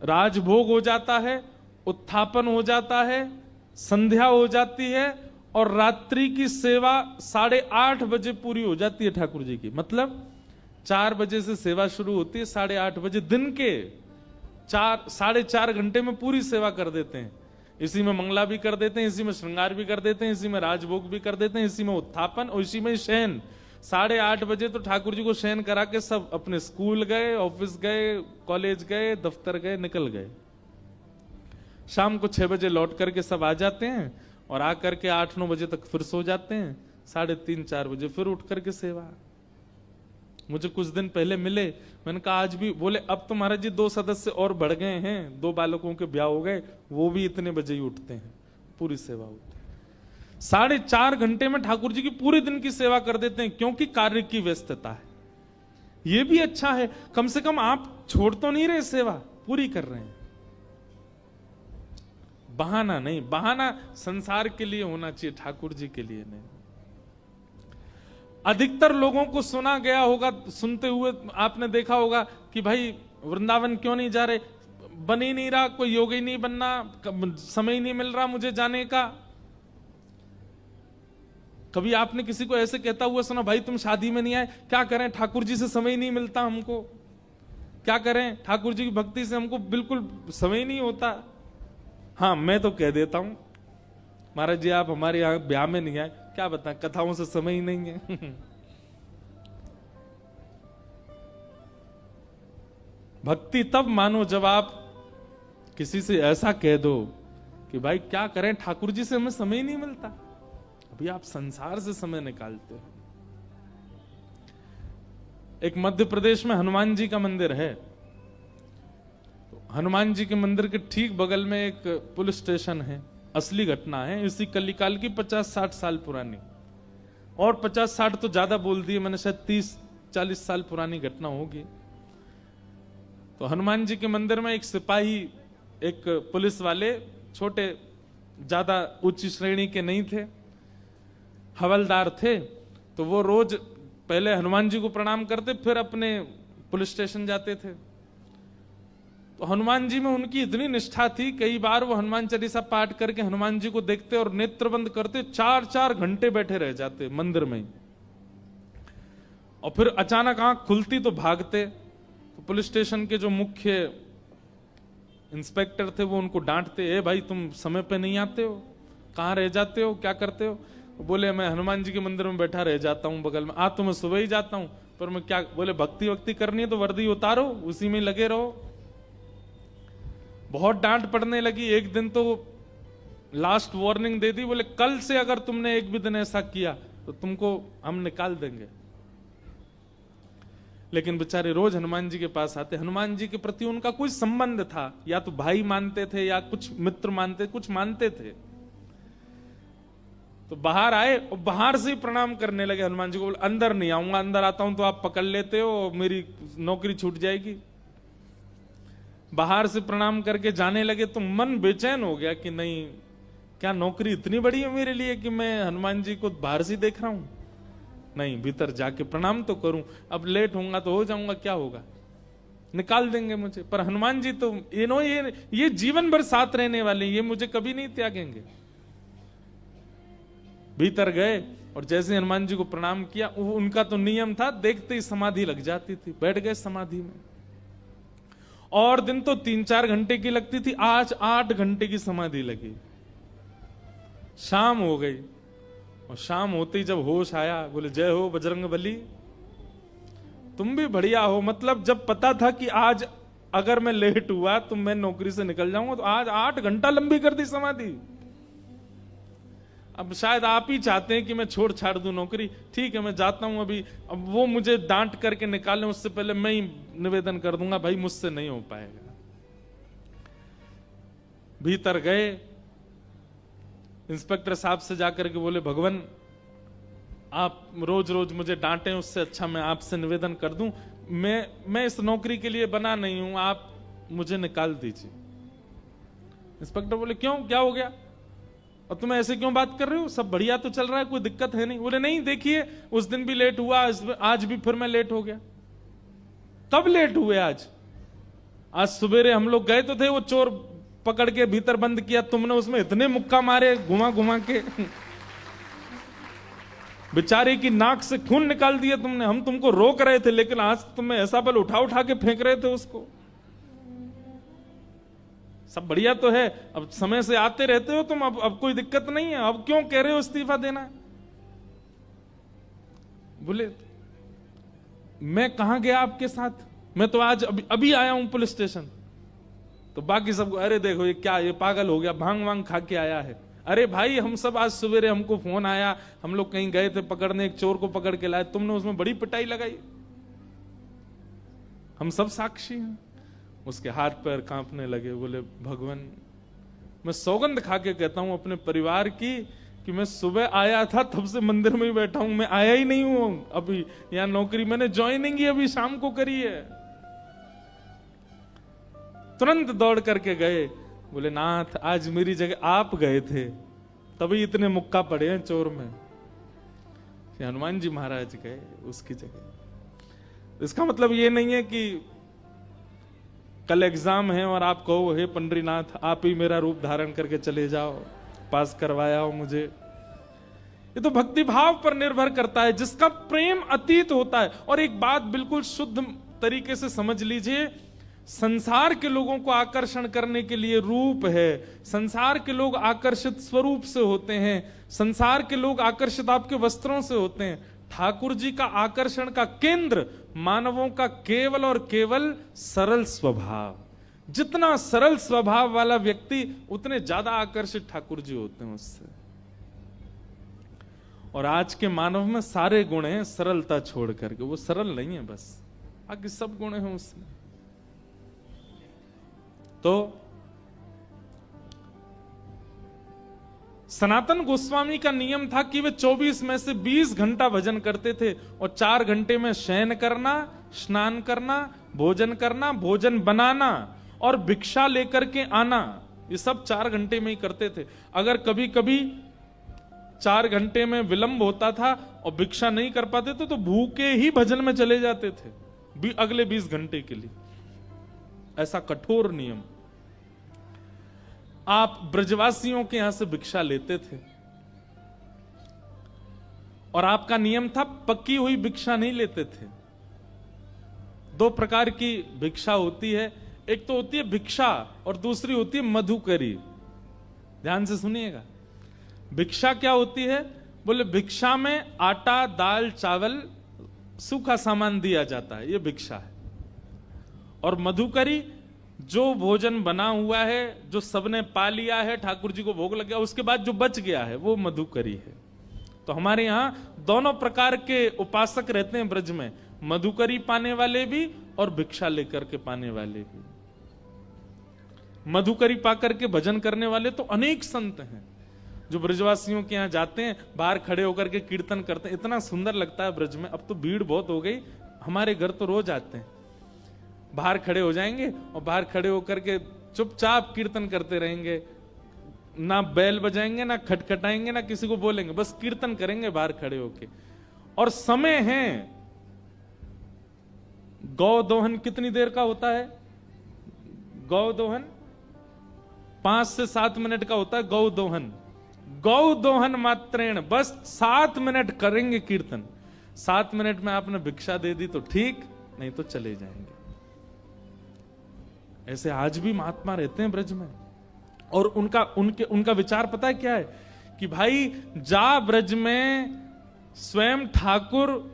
राजभोग हो जाता है, उत्थापन हो जाता है, संध्या हो जाती है और रात्रि की सेवा 8:30 बजे पूरी हो जाती है ठाकुर जी की। मतलब 4 बजे से सेवा शुरू होती है, 8:30 बजे दिन के 4-4.5 घंटे में पूरी सेवा कर देते हैं। इसी में मंगला भी कर देते हैं, इसी में श्रृंगार भी कर देते हैं, इसी में राजभोग भी कर देते हैं, इसी में उत्थापन और इसी में शयन। 8:30 बजे तो ठाकुर जी को शयन करा के सब अपने स्कूल गए, ऑफिस गए, कॉलेज गए, दफ्तर गए, निकल गए। शाम को 6 बजे लौट करके सब आ जाते हैं और आकर के 8-9 बजे तक फिर सो जाते हैं। 3:30-4 बजे फिर उठ करके सेवा। मुझे कुछ दिन पहले मिले, मैंने कहा आज भी? बोले अब तो महाराज जी 2 सदस्य और बढ़ गए हैं, 2 बालकों के ब्याह हो गए, वो भी इतने बजे ही उठते हैं, पूरी सेवा होती है। 4.5 घंटे में ठाकुर जी की पूरे दिन की सेवा कर देते हैं, क्योंकि कार्य की व्यस्तता है। ये भी अच्छा है, कम से कम आप छोड़ तो नहीं रहे, सेवा पूरी कर रहे हैं। बहाना नहीं, बहाना संसार के लिए होना चाहिए, ठाकुर जी के लिए नहीं। अधिकतर लोगों को सुना गया होगा, सुनते हुए आपने देखा होगा कि भाई वृंदावन क्यों नहीं जा रहे? बन ही नहीं रहा, कोई योगी नहीं बनना, समय ही नहीं मिल रहा मुझे जाने का। कभी आपने किसी को ऐसे कहता हुआ सुना, भाई तुम शादी में नहीं आए? क्या करें, ठाकुर जी से समय नहीं मिलता हमको, क्या करें, ठाकुर जी की भक्ति से हमको बिल्कुल समय नहीं होता। हाँ, मैं तो कह देता हूं, महाराज जी आप हमारे यहां ब्याह में नहीं आए, क्या बताएं, कथाओं से समय ही नहीं है। भक्ति तब मानो जब आप किसी से ऐसा कह दो कि भाई क्या करें, ठाकुर जी से हमें समय ही नहीं मिलता। अभी आप संसार से समय निकालते हो। एक मध्य प्रदेश में हनुमान जी का मंदिर है। हनुमान जी के मंदिर के ठीक बगल में एक पुलिस स्टेशन है। असली घटना है, इसी कलिकाल की 50-60 साल पुरानी, और 50-60 तो ज्यादा बोल दिए मैंने, शायद 30-40 साल पुरानी घटना होगी। तो हनुमान जी के मंदिर में एक सिपाही, एक पुलिस वाले, छोटे, ज्यादा ऊंची श्रेणी के नहीं थे, हवलदार थे। तो वो रोज पहले हनुमान जी को प्रणाम करते, फिर अपने पुलिस स्टेशन जाते थे। तो हनुमान जी में उनकी इतनी निष्ठा थी, कई बार वो हनुमान चालीसा पाठ करके हनुमान जी को देखते और नेत्र बंद करते, 4-4 घंटे बैठे रह जाते मंदिर में। और फिर अचानक आंख खुलती तो भागते। तो पुलिस स्टेशन के जो मुख्य इंस्पेक्टर थे वो उनको डांटते, ए भाई तुम समय पे नहीं आते हो, कहाँ रह जाते हो, क्या करते हो? बोले मैं हनुमान जी के मंदिर में बैठा रह जाता हूँ बगल में। आज तो मैं सुबह ही जाता हूँ, पर मैं क्या, बोले भक्ति वक्ति करनी है तो वर्दी उतारो, उसी में लगे रहो। बहुत डांट पड़ने लगी। एक दिन तो लास्ट वार्निंग दे दी, बोले कल से अगर तुमने एक भी दिन ऐसा किया तो तुमको हम निकाल देंगे। लेकिन बेचारे रोज हनुमान जी के पास आते। हनुमान जी के प्रति उनका कोई संबंध था, या तो भाई मानते थे या कुछ मित्र मानते, कुछ मानते थे। तो बाहर आए और बाहर से ही प्रणाम करने लगे हनुमान जी को। बोले अंदर नहीं आऊंगा, अंदर आता हूं तो आप पकड़ लेते हो, मेरी नौकरी छूट जाएगी। बाहर से प्रणाम करके जाने लगे तो मन बेचैन हो गया कि नहीं, क्या नौकरी इतनी बड़ी है मेरे लिए कि मैं हनुमान जी को बाहर से देख रहा हूं? नहीं, भीतर जाके प्रणाम तो करूं। अब लेट होऊंगा तो हो जाऊंगा, क्या होगा, निकाल देंगे मुझे। पर हनुमान जी तो ये जीवन भर साथ रहने वाले, ये मुझे कभी नहीं त्यागेंगे। भीतर गए और जैसे हनुमान जी को प्रणाम किया, उनका तो नियम था, देखते ही समाधि लग जाती थी, बैठ गए समाधि में। और दिन तो 3-4 घंटे की लगती थी, आज 8 घंटे की समाधि लगी। शाम हो गई और शाम होते ही जब होश आया, बोले जय हो बजरंगबली, तुम भी बढ़िया हो। मतलब जब पता था कि आज अगर मैं लेट हुआ तो मैं नौकरी से निकल जाऊंगा, तो आज 8 घंटा लंबी कर दी समाधि। अब शायद आप ही चाहते हैं कि मैं छोड़ छाड़ दूं नौकरी, ठीक है मैं जाता हूं अभी। अब वो मुझे डांट करके निकालें उससे पहले मैं ही निवेदन कर दूंगा, भाई मुझसे नहीं हो पाएगा। भीतर गए, इंस्पेक्टर साहब से जाकर के बोले भगवान आप रोज रोज मुझे डांटें, उससे अच्छा मैं आपसे निवेदन कर दूं, मैं इस नौकरी के लिए बना नहीं हूं, आप मुझे निकाल दीजिए। इंस्पेक्टर बोले क्यों, क्या हो गया, और तुम ऐसे क्यों बात कर रहे हो, सब बढ़िया तो चल रहा है, कोई दिक्कत है नहीं? बोले नहीं, देखिए उस दिन भी लेट हुआ, आज भी फिर मैं लेट हो गया। कब लेट हुए? आज सवेरे हम लोग गए तो थे, वो चोर पकड़ के भीतर बंद किया, तुमने उसमें इतने मुक्का मारे घुमा घुमा के बेचारे की नाक से खून निकाल दिया तुमने। हम तुमको रोक रहे थे, लेकिन आज तुम्हें ऐसा बल उठा उठा के फेंक रहे थे उसको। सब बढ़िया तो है, अब समय से आते रहते हो तुम, अब कोई दिक्कत नहीं है, अब क्यों कह रहे हो इस्तीफा देना? बोले मैं कहां गया आपके साथ, मैं तो आज अभी आया हूं पुलिस स्टेशन। तो बाकी सब अरे देखो ये क्या, ये पागल हो गया, भांग वांग खा के आया है। अरे भाई हम सब आज सवेरे हमको फोन आया, हम लोग कहीं गए थे पकड़ने, एक चोर को पकड़ के लाए, तुमने उसमें बड़ी पिटाई लगाई, हम सब साक्षी हैं। उसके हाथ पैर कांपने लगे। बोले भगवान मैं सौगंध खा के कहता हूं अपने परिवार की कि मैं सुबह आया था तब से मंदिर में ही बैठा हूं, मैं आया ही नहीं हूं अभी यहां नौकरी, मैंने ज्वाइनिंग ही अभी शाम को करी है। तुरंत दौड़ करके गए। बोले नाथ आज मेरी जगह आप गए थे, तभी इतने मुक्का पड़े हैं चोर में। हनुमान जी महाराज गए उसकी जगह। इसका मतलब ये नहीं है कि कल एग्जाम है और आप कहो हे पंडरीनाथ आप ही मेरा रूप धारण करके चले जाओ, पास करवाया हो मुझे। ये तो भक्ति भाव पर निर्भर करता है, जिसका प्रेम अतीत होता है। और एक बात बिल्कुल शुद्ध तरीके से समझ लीजिए, संसार के लोगों को आकर्षण करने के लिए रूप है, संसार के लोग आकर्षित स्वरूप से होते हैं, संसार के लोग आकर्षित आपके वस्त्रों से होते हैं। ठाकुर जी का आकर्षण का केंद्र मानवों का केवल और केवल सरल स्वभाव, जितना सरल स्वभाव वाला व्यक्ति उतने ज्यादा आकर्षित ठाकुर जी होते हैं उससे। और आज के मानव में सारे गुण हैं सरलता छोड़ करके, वो सरल नहीं है, बस बाकी सब गुण हैं उसमें। तो सनातन गोस्वामी का नियम था कि वे 24 में से 20 घंटा भजन करते थे और 4 घंटे में शयन करना, स्नान करना, भोजन बनाना और भिक्षा लेकर के आना, ये सब 4 घंटे में ही करते थे। अगर कभी कभी 4 घंटे में विलंब होता था और भिक्षा नहीं कर पाते थे तो भूखे ही भजन में चले जाते थे अगले 20 घंटे के लिए। ऐसा कठोर नियम। आप ब्रजवासियों के यहां से भिक्षा लेते थे और आपका नियम था पक्की हुई भिक्षा नहीं लेते थे। 2 प्रकार की भिक्षा होती है, एक तो होती है भिक्षा और दूसरी होती है मधुकरी। ध्यान से सुनिएगा। भिक्षा क्या होती है? बोले भिक्षा में आटा, दाल, चावल, सूखा सामान दिया जाता है, ये भिक्षा है। और मधुकरी जो भोजन बना हुआ है, जो सबने पा लिया है, ठाकुर जी को भोग लग गया, उसके बाद जो बच गया है वो मधुकरी है। तो हमारे यहां दोनों प्रकार के उपासक रहते हैं ब्रज में, मधुकरी पाने वाले भी और भिक्षा लेकर के पाने वाले भी। मधुकरी पाकर के भजन करने वाले तो अनेक संत हैं जो ब्रजवासियों के यहां जाते हैं, बाहर खड़े होकर के कीर्तन करते हैं। इतना सुंदर लगता है ब्रज में। अब तो भीड़ बहुत हो गई, हमारे घर तो रोज आते हैं, बाहर खड़े हो जाएंगे और बाहर खड़े होकर के चुपचाप कीर्तन करते रहेंगे, ना बैल बजाएंगे, ना खटखटाएंगे, ना किसी को बोलेंगे, बस कीर्तन करेंगे बाहर खड़े होके। और समय है, गौ दोहन कितनी देर का होता है? गौ दोहन 5 से 7 मिनट का होता है। गौ दोहन, गौ दोहन मात्रेण, बस 7 मिनट करेंगे कीर्तन। 7 मिनट में आपने भिक्षा दे दी तो ठीक, नहीं तो चले जाएंगे। ऐसे आज भी महात्मा रहते हैं ब्रज में। और उनका विचार पता है क्या है? कि भाई जा ब्रज में स्वयं ठाकुर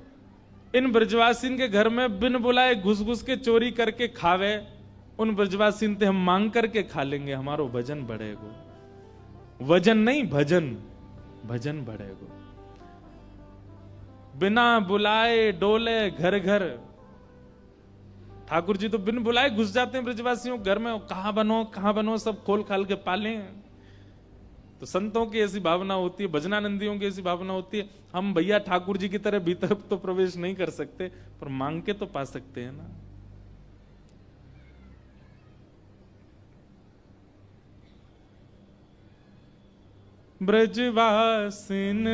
इन ब्रजवासीन के घर में बिन बुलाए घुस घुस के चोरी करके खावे, उन ब्रजवासीन ते हम मांग करके खा लेंगे, हमारो भजन बढ़ेगो। वजन नहीं, भजन, भजन बढ़ेगो। बिना बुलाए डोले घर घर। ठाकुर जी तो बिन बुलाए घुस जाते हैं ब्रजवासियों घर में, कहां बनो सब खोल खाल के पाले। तो संतों की ऐसी भावना होती है, भजनानंदियों की ऐसी भावना होती है, हम भैया ठाकुर जी की तरह भीतर तो प्रवेश नहीं कर सकते, पर मांग के तो पा सकते हैं ना। ब्रजवासिन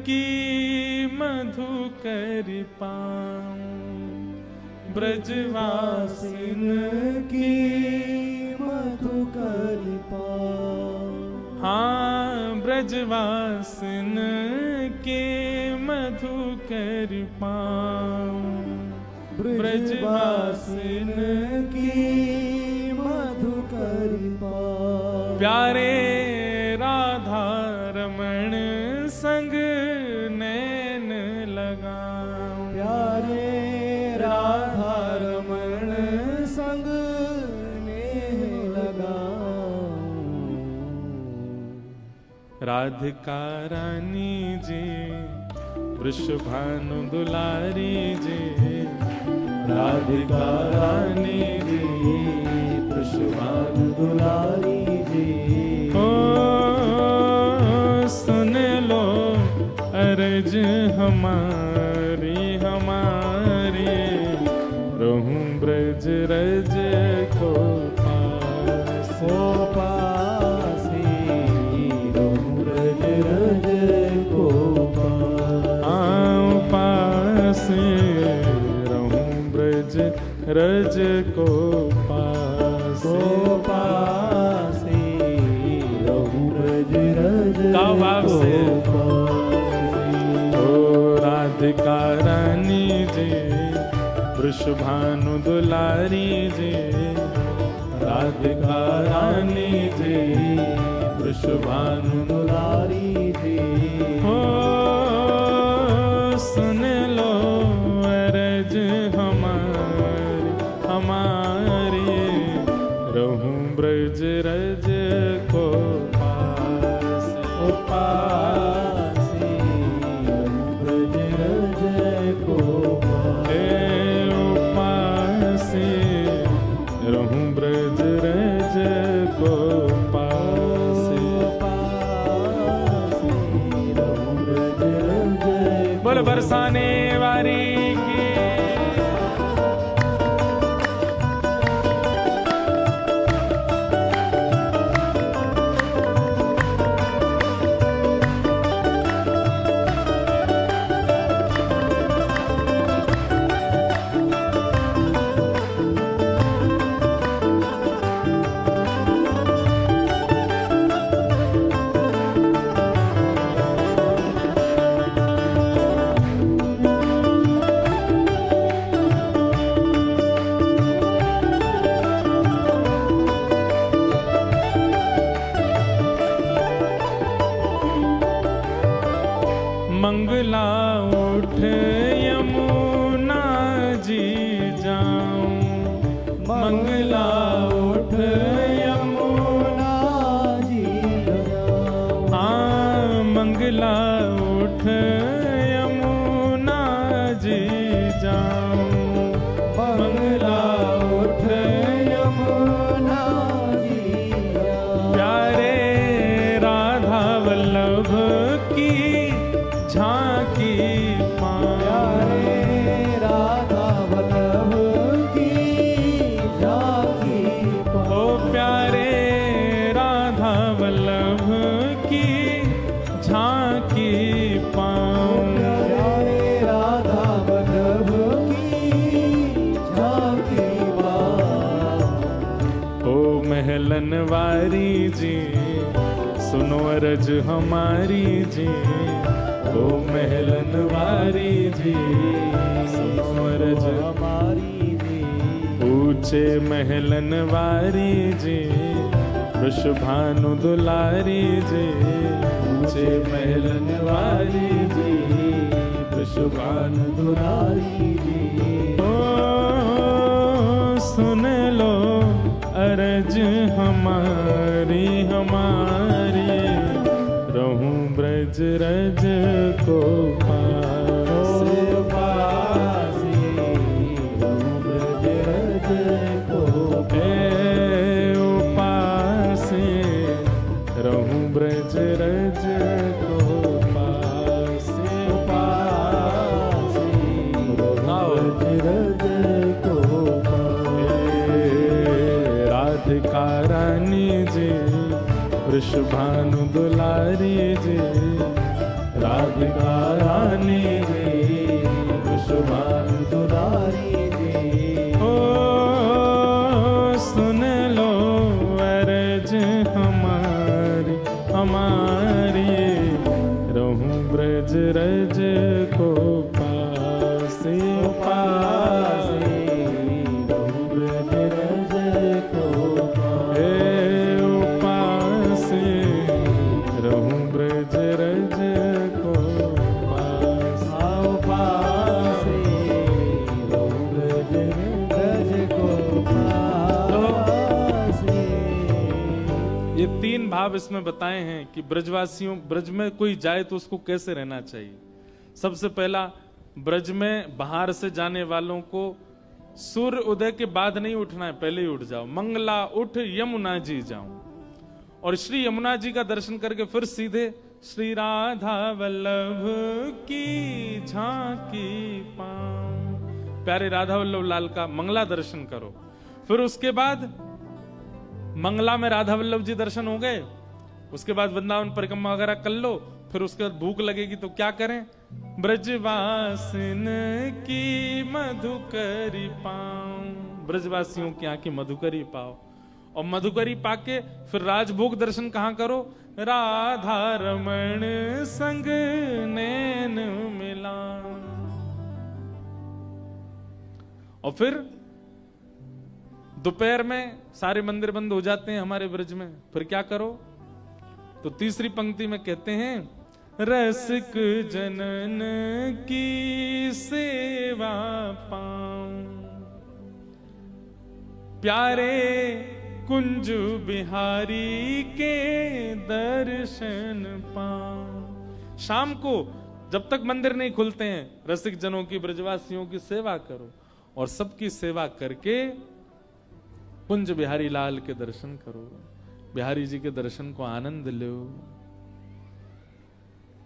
की मधुकर पाऊं, ब्रजवासिन की मधुकर पाऊं। हाँ, ब्रजवासिन के मधुकर पाऊं, ब्रजवासिन की मधुकर पाऊं। प्यारे राधा रमण संग नैन लगाऊं, प्यारे राधा रमण संग नैन लगाऊं। राधिका रानी जी, वृषभानु दुलारी जी, राधिका रानी जी, वृषभानु दुलारी जी। सुन लो अर्ज हमारी हमारी, रहूं ब्रज रज को पास, रहूं ब्रज रज को पास, रहूं ब्रज रज को पास, गाओ भाव से। ओ राधिका रानी जी, वृषभानु दुलारी जी, राधिका रानी जी, वृषभानु दुलारी जी। हो सुन लो अरज हमारी हमारी, बोल बरसाने वाली की। मंगला उठ यमुना जी जाऊं, मंगला उठ यमुना जी जाऊं, हाँ मंगला उठ यमुना जी जाऊं, मंगला उठ यमुना जी जाऊं। प्यारे राधा वल्लभ की झांकी प्यारे राधा वल्लभ की झांकी ओ प्यारे राधा वल्लभ की झांकी पाऊं, प्यारे राधा वल्लभ की झांकी पाऊं। ओ महलन वारी जी सुनो अरज हमारी जी, ओ महलन वारी जी सुनो अरज हमारी जी। ऊंचे महलन वारी जी वृषभानु दुलारी जी, ऊंचे महलन वारी जी वृषभानु दुलारी जी। ओ सुन लो अरज हमारी हमारी, रहूं ब्रज रज को पासे पासी, रहूं ब्रज रज को पासे, रहूं ब्रज रज को पासे पासी, ब्रज रज को पासे। राधिका रानी जी वृषभानु दुलारी जी, राधिका रानी जी वृषभानु दुलारी जी। ओ सुन लो अरज हमारी हमारी, रहूं ब्रज रज को पासे पासे, रहूं ब्रज रज को पासे, रहूं ब्रज रज को पासे, रहूं ब्रज रज को पासे। ये तीन भाव इसमें बताए हैं कि ब्रजवासियों, ब्रज में कोई जाए तो उसको कैसे रहना चाहिए। सबसे पहला, ब्रज में बाहर से जाने वालों को सूर्य उदय के बाद नहीं उठना है, पहले ही उठ जाओ। मंगला उठ यमुना जी जाऊं, और श्री यमुना जी का दर्शन करके फिर सीधे श्री राधा वल्लभ की झांकी पाऊं, प्यारे राधा वल्लभ लाल का मंगला दर्शन करो। फिर उसके बाद मंगला में राधा वल्लभ जी दर्शन हो गए, उसके बाद वृंदावन परिक्रमा वगैरह कर लो। फिर उसके बाद भूख लगेगी तो क्या करें, ब्रजवासिन की मधुकरी पाऊं, ब्रजवासियों की आंखें मधुकरी पाओ। और मधुकरी पाके फिर राजभोग दर्शन कहां करो, राधा रमण संग नैन मिला। और फिर दोपहर में सारे मंदिर बंद हो जाते हैं हमारे ब्रज में, फिर क्या करो, तो तीसरी पंक्ति में कहते हैं, रसिक जनन की सेवा पाऊं, प्यारे कुंज बिहारी के दर्शन पाऊं। शाम को जब तक मंदिर नहीं खुलते हैं, रसिक जनों की, ब्रजवासियों की सेवा करो, और सबकी सेवा करके कुंज बिहारी लाल के दर्शन करो, बिहारी जी के दर्शन को आनंद लो।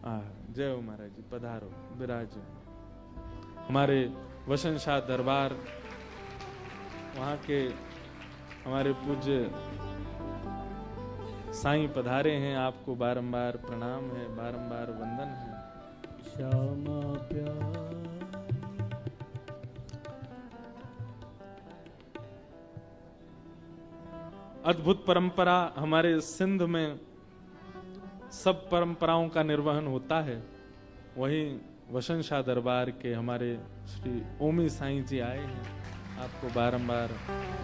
जय हो महाराज जी, पधारो विराज। हमारे वसन शाह दरबार, वहाँ के हमारे पूज्य साईं पधारे हैं, आपको बारंबार प्रणाम है, बारंबार वंदन है। श्यामा प्यार अद्भुत परंपरा हमारे सिंध में सब परंपराओं का निर्वहन होता है। वहीं वसन शाह दरबार के हमारे श्री ओमी साईं जी आए हैं, आपको बारंबार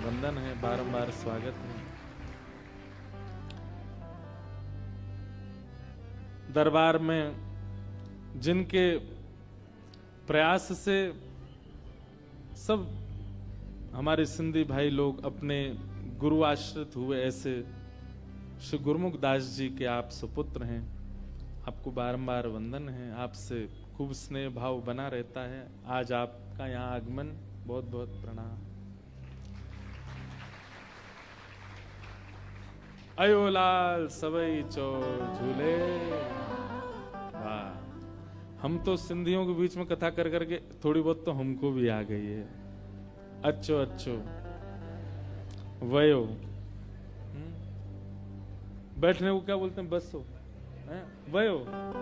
वंदन है, बारंबार स्वागत है। दरबार में जिनके प्रयास से सब हमारे सिंधी भाई लोग अपने गुरु आश्रित हुए, ऐसे श्री गुरुमुख दास जी के आप सुपुत्र हैं, आपको बारंबार वंदन है। आपसे खूब स्नेह भाव बना रहता है। आज आपका यहाँ आगमन, बहुत बहुत प्रणाम। अयो लाल सबई चो झूले। वाह, हम तो सिंधियों के बीच में कथा कर करके थोड़ी बहुत तो हमको भी आ गई है। अच्छो अच्छो वयो, बैठने को क्या बोलते हैं, बसो, वयो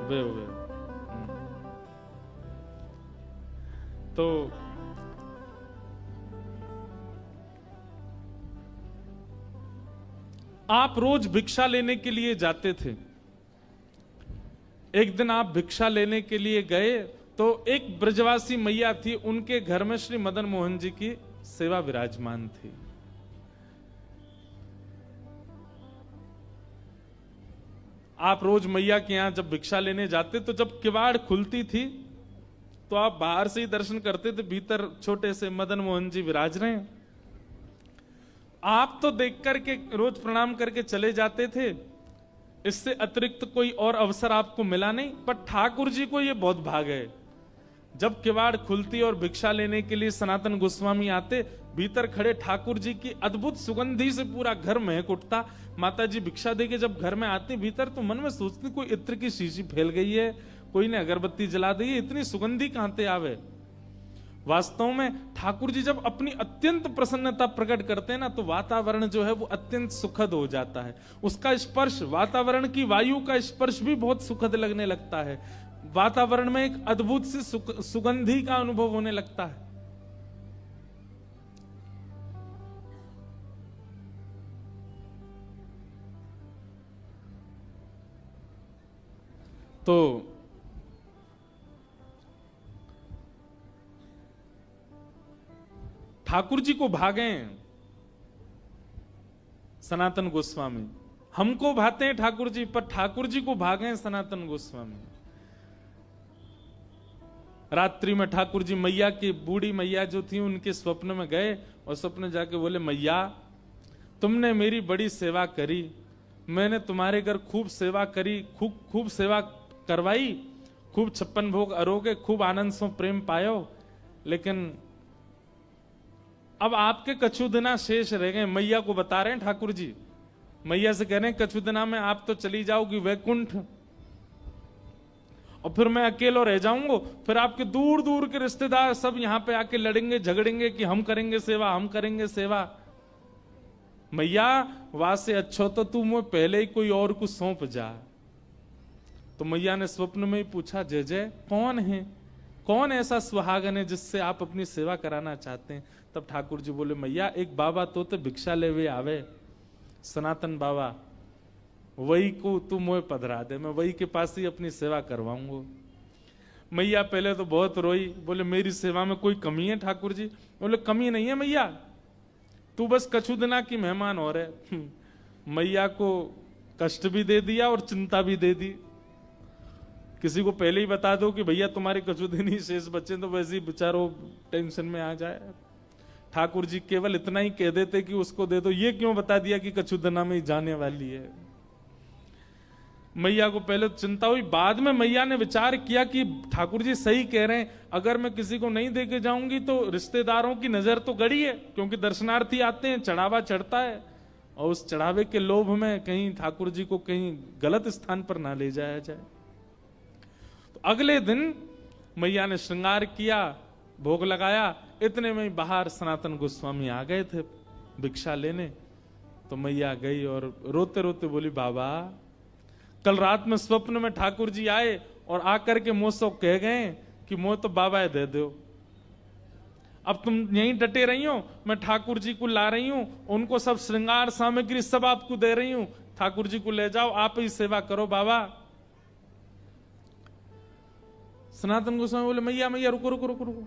वयो वयो। तो आप रोज भिक्षा लेने के लिए जाते थे। एक दिन आप भिक्षा लेने के लिए गए तो एक ब्रजवासी मैया थी, उनके घर में श्री मदन मोहन जी की सेवा विराजमान थी। आप रोज मैया के यहां जब भिक्षा लेने जाते तो जब किवाड़ खुलती थी तो आप बाहर से ही दर्शन करते थे, भीतर छोटे से मदन मोहन जी विराज रहे हैं। आप तो देख करके रोज प्रणाम करके चले जाते थे, इससे अतिरिक्त कोई और अवसर आपको मिला नहीं। पर ठाकुर जी को यह बहुत भाग है, जब किवाड़ खुलती और भिक्षा लेने के लिए सनातन गोस्वामी आते, भीतर खड़े ठाकुर जी की अद्भुत सुगंधी से पूरा घर महक उठता। माता जी भिक्षा देके जब घर में आती भीतर तो मन में सोचती कोई इत्र की शीशी फैल गई है, कोई ने अगरबत्ती जला दी है, इतनी सुगंधी कहां से आवे। वास्तव में ठाकुर जी जब अपनी अत्यंत प्रसन्नता प्रकट करते हैं ना, तो वातावरण जो है वो अत्यंत सुखद हो जाता है। उसका स्पर्श, वातावरण की वायु का स्पर्श भी बहुत सुखद लगने लगता है। वातावरण में एक अद्भुत सी सुगंधी का अनुभव होने लगता है। तो ठाकुर जी को भागे सनातन गोस्वामी, हमको भाते हैं ठाकुर जी, पर ठाकुर जी को भागे सनातन गोस्वामी। रात्रि में ठाकुर जी मैया की, बूढ़ी मैया जो थी, उनके स्वप्न में गए और स्वप्न जाके बोले, मैया तुमने मेरी बड़ी सेवा करी, मैंने तुम्हारे घर खूब सेवा करी, खूब सेवा करवाई, खूब 56 भोग अरोगे, खूब आनंद से प्रेम पायो, लेकिन अब आपके कछु दिना शेष रह गए। मैया को बता रहे हैं ठाकुर जी, मैया से कह रहे हैं कछु दिना में आप तो चली जाओगी वैकुंठ, और फिर मैं अकेला रह जाऊंगा। फिर आपके दूर दूर के रिश्तेदार सब यहां पे आके लड़ेंगे झगड़ेंगे कि हम करेंगे सेवा, हम करेंगे सेवा। मैया वहां से अच्छा तो तू मुझे पहले ही कोई और को सौंप जा। तो मैया ने स्वप्न में ही पूछा, जय जय कौन है, कौन ऐसा सुहागन है जिससे आप अपनी सेवा कराना चाहते हैं। तब ठाकुर जी बोले, मैया एक बाबा तो भिक्षा ले वे आवे, सनातन बाबा, वही को तू मोह पधरा दे, मैं वही के पास ही अपनी सेवा करवाऊंगा। मैया पहले तो बहुत रोई, बोले मेरी सेवा में कोई कमी है ठाकुर जी? बोले कमी नहीं है मैया, तू बस कछु दिना की मेहमान हो रहे। मैया को कष्ट भी दे दिया और चिंता भी दे दी। किसी को पहले ही बता दो कि भैया तुम्हारे कछु दिन ही शेष बच्चे, तो वैसे ही बेचारो टेंशन में आ जाए। ठाकुर जी केवल इतना ही कह देते कि उसको दे दो, ये क्यों बता दिया कि कछु दिना में ही जाने वाली है। मैया को पहले चिंता हुई, बाद में मैया ने विचार किया कि ठाकुर जी सही कह रहे हैं, अगर मैं किसी को नहीं देके जाऊंगी तो रिश्तेदारों की नजर तो गड़ी है, क्योंकि दर्शनार्थी आते हैं, चढ़ावा चढ़ता है, और उस चढ़ावे के लोभ में कहीं ठाकुर जी को कहीं गलत स्थान पर ना ले जाया जाए। तो अगले दिन मैया ने श्रृंगार किया, भोग लगाया, इतने में ही बाहर सनातन गोस्वामी आ गए थे भिक्षा लेने। तो मैया गई और रोते रोते बोली, बाबा कल रात में स्वप्न में ठाकुर जी आए और आकर के मुझसे कह गए कि मुझे तो बाबा दे दो, अब तुम यहीं डटे रही हो, मैं ठाकुर जी को ला रही हूं, उनको सब श्रृंगार सामग्री सब आपको दे रही हूं, ठाकुर जी को ले जाओ, आप ही सेवा करो बाबा। सनातन गोस्वामी बोले, मैया मैया रुको रुको रुको रुको,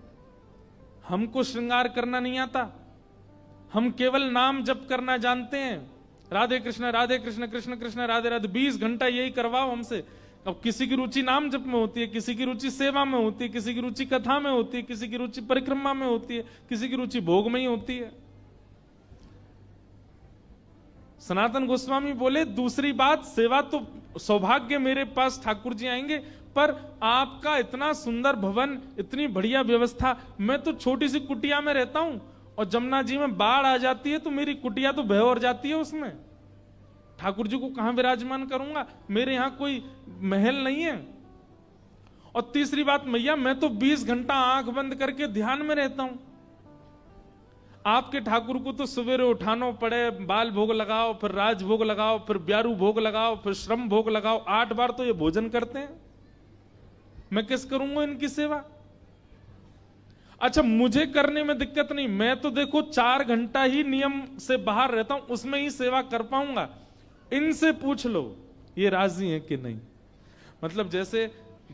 हमको श्रृंगार करना नहीं आता, हम केवल नाम जप करना जानते हैं, राधे कृष्ण कृष्ण कृष्ण राधे राधे, 20 घंटा यही करवाओ हमसे। अब किसी की रुचि नाम जप में होती है, किसी की रुचि सेवा में होती है, किसी की रुचि कथा में होती है, किसी की रुचि परिक्रमा में होती है, किसी की रुचि भोग में ही होती है। सनातन गोस्वामी बोले, दूसरी बात, सेवा तो सौभाग्य मेरे पास ठाकुर जी आएंगे, पर आपका इतना सुंदर भवन, इतनी बढ़िया व्यवस्था, मैं तो छोटी सी कुटिया में रहता हूं और जमुना जी में बाढ़ आ जाती है तो मेरी कुटिया तो बह और जाती है, उसमें ठाकुर जी को कहां विराजमान करूंगा, मेरे यहां कोई महल नहीं है। और तीसरी बात, मैया मैं तो 20 घंटा आंख बंद करके ध्यान में रहता हूं, आपके ठाकुर को तो सवेरे उठाना पड़े, बाल भोग लगाओ, फिर राज भोग लगाओ, फिर ब्यारू भोग लगाओ, फिर श्रम भोग लगाओ, 8 बार तो ये भोजन करते हैं, मैं किस करूंगा इनकी सेवा। अच्छा, मुझे करने में दिक्कत नहीं, मैं तो देखो 4 घंटा ही नियम से बाहर रहता हूं, उसमें ही सेवा कर पाऊंगा, इनसे पूछ लो ये राजी है कि नहीं। मतलब जैसे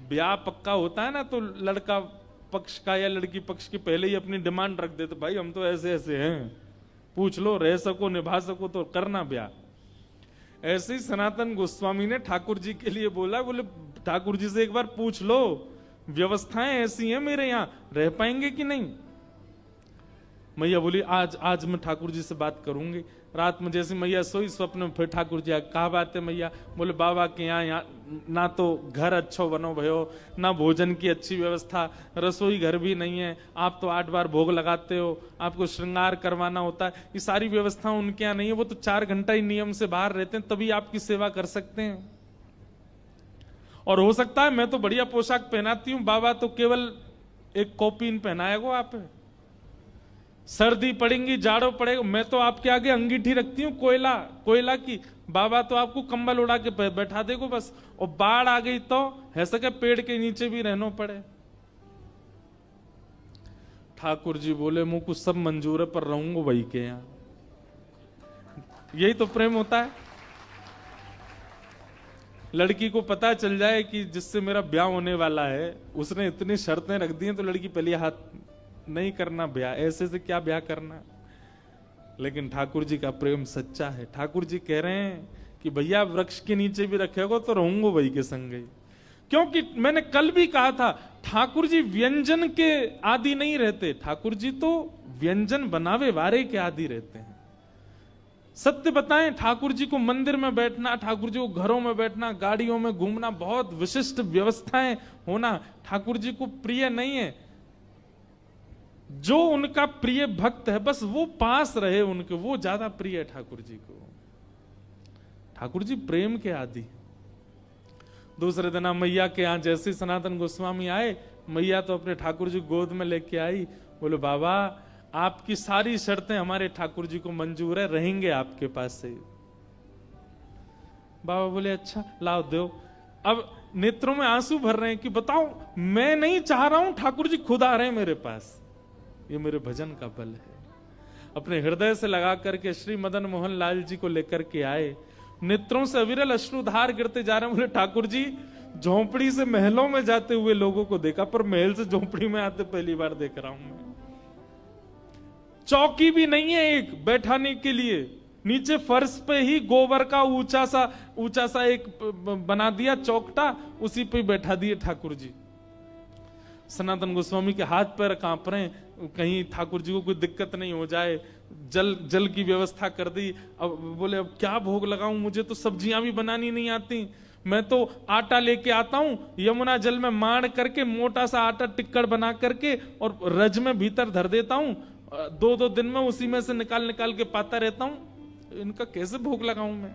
ब्याह पक्का होता है ना, तो लड़का पक्ष का या लड़की पक्ष की पहले ही अपनी डिमांड रख देते, भाई हम तो ऐसे ऐसे हैं, पूछ लो, रह सको निभा सको तो करना ब्याह। ऐसे ही सनातन गोस्वामी ने ठाकुर जी के लिए बोला, बोले ठाकुर जी से एक बार पूछ लो, व्यवस्थाएं ऐसी हैं मेरे यहां, रह पाएंगे कि नहीं। मैया बोली, आज मैं ठाकुर जी से बात करूंगी। रात में जैसे मैया सोई, स्वप्न में फिर ठाकुर जी कहा बात है मैया, बोले बाबा के यहाँ ना तो घर अच्छो बनो भयो, ना भोजन की अच्छी व्यवस्था, रसोई घर भी नहीं है, आप तो 8 बार भोग लगाते हो, आपको श्रृंगार करवाना होता है, ये सारी व्यवस्था उनके यहाँ नहीं है, वो तो 4 घंटा ही नियम से बाहर रहते हैं, तभी आपकी सेवा कर सकते हैं। और हो सकता है मैं तो बढ़िया पोशाक पहनाती हूं, बाबा तो केवल एक कॉपीन पहनाएगा आप, सर्दी पड़ेगी जाड़ो पड़ेगा, मैं तो आपके आगे अंगीठी रखती हूँ कोयला की, बाबा तो आपको कंबल उड़ा के बैठा देगो बस, और बाढ़ आ गई तो है सके पेड़ के नीचे भी रहना पड़े। ठाकुर जी बोले, मुझ को सब मंजूर है, पर रहूंगा वही के यहाँ। यही तो प्रेम होता है। लड़की को पता चल जाए कि जिससे मेरा ब्याह होने वाला है उसने इतनी शर्तें रख दी हैं, तो लड़की पहले हाथ नहीं करना ब्याह, ऐसे से क्या ब्याह करना। लेकिन ठाकुर जी का प्रेम सच्चा है। ठाकुर जी कह रहे हैं कि भैया वृक्ष के नीचे भी रखेगो तो रहूंगा वही के संग ही, क्योंकि मैंने कल भी कहा था, ठाकुर जी व्यंजन के आदि नहीं रहते, ठाकुर जी तो व्यंजन बनावे वारे के आदि रहते हैं। सत्य बताएं, ठाकुर जी को मंदिर में बैठना, ठाकुर जी को घरों में बैठना, गाड़ियों में घूमना, बहुत विशिष्ट व्यवस्थाएं होना ठाकुर जी को प्रिय नहीं है। जो उनका प्रिय भक्त है बस वो पास रहे उनके, वो ज्यादा प्रिय है ठाकुर जी को। ठाकुर जी प्रेम के आदि। दूसरे दिन मैया के यहां जैसे सनातन गोस्वामी आए, मैया तो अपने ठाकुर जी गोद में लेके आई, बोले बाबा आपकी सारी शर्तें हमारे ठाकुर जी को मंजूर है, रहेंगे आपके पास से। बाबा बोले अच्छा लाओ दो। अब नेत्रों में आंसू भर रहे हैं कि बताओ, मैं नहीं चाह रहा हूं, ठाकुर जी खुद आ रहे हैं मेरे पास, ये मेरे भजन का बल है। अपने हृदय से लगा करके श्री मदन मोहन लाल जी को लेकर के आए, नेत्रों से अविरल अश्रुधार गिरते जा रहे हैं। बोले ठाकुर जी झोंपड़ी से महलों में जाते हुए लोगों को देखा, पर महल से झोंपड़ी में आते पहली बार देख रहा हूं मैं। चौकी भी नहीं है एक बैठाने के लिए, नीचे फर्श पे ही गोबर का ऊंचा सा एक बना दिया चौकटा, उसी पे बैठा दिए ठाकुर जी। सनातन गोस्वामी के हाथ पैर कांप रहे हैं, कहीं ठाकुर जी को कोई दिक्कत नहीं हो जाए। जल की व्यवस्था कर दी। अब बोले अब क्या भोग लगाऊं, मुझे तो सब्जियां भी बनानी नहीं आती, मैं तो आटा लेके आता हूं, यमुना जल में माड़ करके मोटा सा आटा टिक्कड़ बना करके और रज में भीतर धर देता हूं, 2-2 दिन में उसी में से निकाल के पाता रहता हूं, इनका कैसे भोग लगाऊं मैं।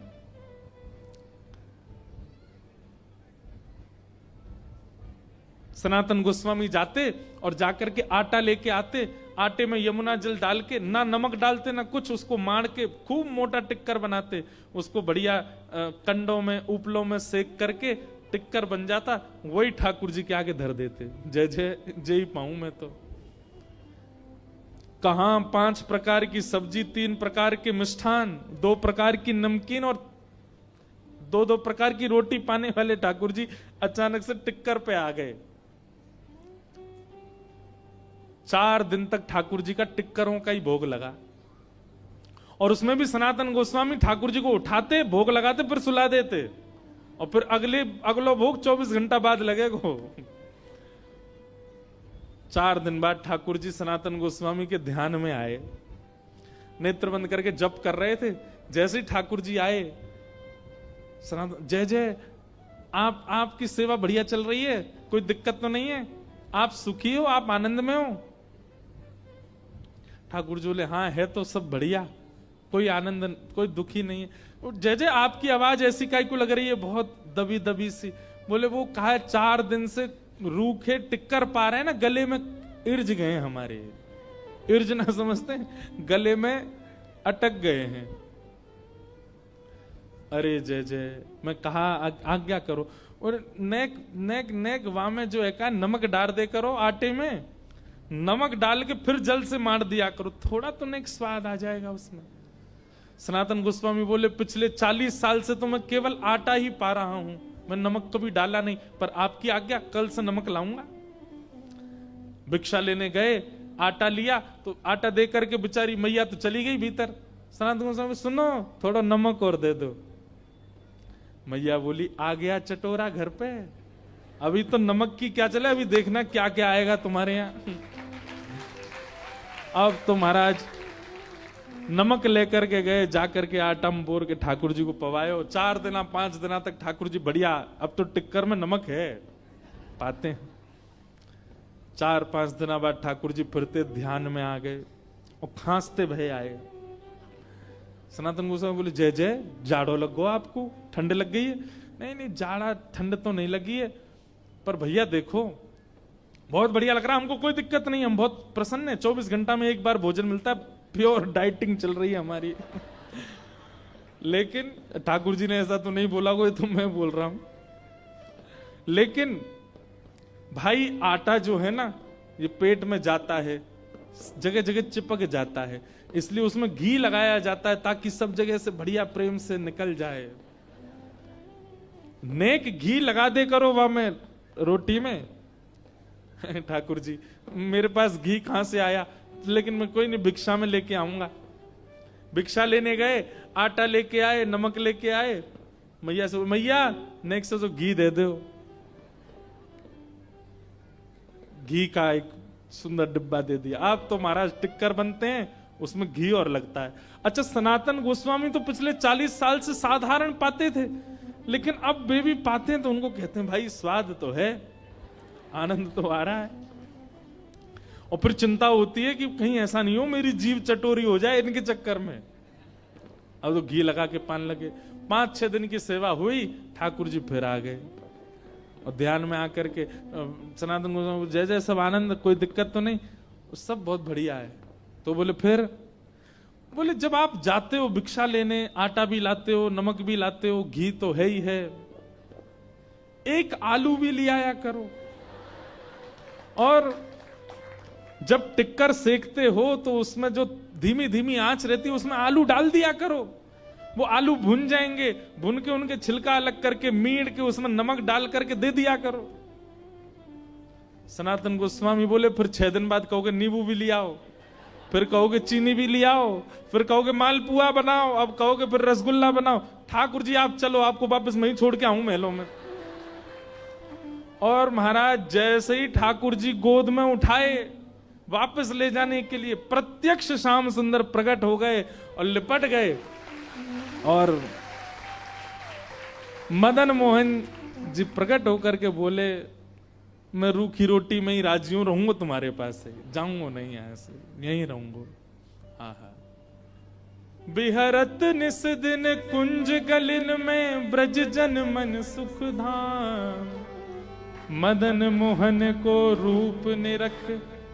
सनातन गोस्वामी जाते और जाकर के आटा लेके आते, आटे में यमुना जल डाल के, ना नमक डालते ना कुछ, उसको मार के खूब मोटा टिक्कर बनाते, उसको बढ़िया कंडों में उपलों में सेक करके टिक्कर बन जाता, वही ठाकुर जी के आगे धर देते। जय जय जय ही पाऊं मैं तो। कहां 5 प्रकार की सब्जी, 3 प्रकार के मिष्ठान, 2 प्रकार की नमकीन और 2-2 प्रकार की रोटी पाने वाले ठाकुर जी अचानक से टिक्कर पे आ गए। 4 दिन तक ठाकुर जी का टिक्करों का ही भोग लगा, और उसमें भी सनातन गोस्वामी ठाकुर जी को उठाते, भोग लगाते, फिर सुला देते, और फिर अगलो भोग 24 घंटा बाद लगेगा। 4 दिन बाद ठाकुर जी सनातन गोस्वामी के ध्यान में आए, नेत्र बंद करके जप कर रहे थे। जैसे ही ठाकुर जी आए, सनातन जय जय, आपकी सेवा बढ़िया चल रही है, कोई दिक्कत तो नहीं है, आप सुखी हो, आप आनंद में हो? ठाकुर जी बोले हाँ है तो सब बढ़िया, कोई आनंद, कोई दुखी नहीं है। जय जय, आपकी आवाज ऐसी काहे को लग रही है, बहुत दबी दबी सी? बोले वो कहा है 4 दिन से रूखे टिक्कर पा रहे हैं ना, गले में इर्ज गए हैं हमारे। इर्ज ना समझते, गले में अटक गए हैं। अरे जय जय, मैं कहा आज्ञा करो, और नेक नेक नेक वहां में जो है का नमक डाल दे करो, आटे में नमक डाल के फिर जल से मार दिया करो, थोड़ा तो नेक स्वाद आ जाएगा उसमें। सनातन गोस्वामी बोले पिछले 40 साल से तो मैं केवल आटा ही पा रहा हूं, मैं नमक कभी डाला नहीं, पर आपकी आज्ञा, कल से नमक लाऊंगा। भिक्षा लेने गए, आटा लिया, तो आटा दे करके बेचारी मैया तो चली गई भीतर। सनातन गोस्वामी सुनो, थोड़ा नमक और दे दो। मैया बोली आ गया चटोरा घर पे, अभी तो नमक की क्या चले, अभी देखना क्या क्या आएगा तुम्हारे यहाँ। अब तो महाराज नमक लेकर के गए, जाकर के आटा में बोर के ठाकुर जी को पवायो। 4 दिन 5 दिन तक ठाकुर जी बढ़िया, अब तो टिक्कर में नमक है, पाते हैं। 4-5 दिन बाद ठाकुर जी फिरते ध्यान में आ गए और खांसते भय आए। सनातन गोस्वामी बोले जय जय, जाड़ो लग गो आपको, ठंड लग गई है? नहीं नहीं, जाड़ा ठंड तो नहीं लगी है, पर भैया देखो बहुत बढ़िया लग रहा है, हमको कोई दिक्कत नहीं, हम बहुत प्रसन्न है, 24 घंटा में एक बार भोजन मिलता है, प्योर डाइटिंग चल रही है हमारी। लेकिन ठाकुर जी ने ऐसा तो नहीं बोला, कोई तो मैं बोल रहा हूं। लेकिन भाई आटा जो है ना, ये पेट में जाता है, जगह जगह चिपक जाता है, इसलिए उसमें घी लगाया जाता है ताकि सब जगह से बढ़िया प्रेम से निकल जाए। नेक घी लगा दे करो वहां में रोटी में। ठाकुर जी मेरे पास घी कहां से आया, लेकिन मैं कोई नहीं, भिक्षा में लेके आऊंगा। भिक्षा लेने गए, आटा लेके आए, नमक लेके आए, मैया से मैया नेक्स्ट से तो घी दे दो। घी का एक सुंदर डिब्बा दे दिया। आप तो महाराज टिक्कर बनते हैं, उसमें घी और लगता है। अच्छा, सनातन गोस्वामी तो पिछले 40 साल से साधारण पाते थे, लेकिन अब वे भी पाते हैं तो उनको कहते हैं भाई स्वाद तो है, आनंद तो आ रहा है। और फिर चिंता होती है कि कहीं ऐसा नहीं हो मेरी जीभ चटोरी हो जाए इनके चक्कर में। अब तो घी लगा के पान लगे। 5-6 दिन की सेवा हुई, ठाकुर जी फिर आ गए और ध्यान में आकर के सनातन गोस्वामी जय जय, सब आनंद, कोई दिक्कत तो नहीं, सब बहुत बढ़िया है। तो बोले फिर, बोले जब आप जाते हो भिक्षा लेने, आटा भी लाते हो, नमक भी लाते हो, घी तो है ही है, एक आलू भी ले आया करो, और जब टिक्कर सेकते हो तो उसमें जो धीमी धीमी आंच रहती है उसमें आलू डाल दिया करो, वो आलू भुन जाएंगे, भुन के उनके छिलका अलग करके मीड़ के उसमें नमक डाल करके दे दिया करो। सनातन गोस्वामी बोले फिर 6 दिन बाद कहोगे नींबू भी ले आओ, फिर कहोगे चीनी भी ले आओ, फिर कहोगे मालपुआ बनाओ, अब कहोगे फिर रसगुल्ला बनाओ। ठाकुर जी आप चलो, आपको वापस मैं ही छोड़ के आऊं महलों में। और महाराज जैसे ही ठाकुर जी गोद में उठाए वापस ले जाने के लिए, प्रत्यक्ष श्याम सुंदर प्रकट हो गए और लिपट गए, और मदन मोहन जी प्रकट होकर के बोले मैं रूखी रोटी में ही राजी हूं, रहूंगा तुम्हारे पास से, जाऊंगा नहीं यहाँ से, यहीं रहूंगा। आहा, बिहरत निस दिन कुंज गलिन में, ब्रज जन मन सुख धाम, मदन मोहन को रूप निरख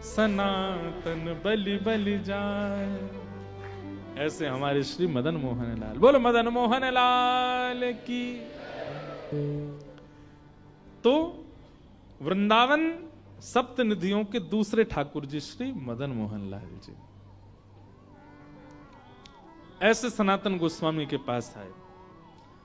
सनातन बलि बलि जाए। ऐसे हमारे श्री मदन मोहन लाल, बोलो मदन मोहन लाल की। तो वृंदावन सप्त निधियों के दूसरे ठाकुर जी श्री मदन मोहन लाल जी ऐसे सनातन गोस्वामी के पास आए।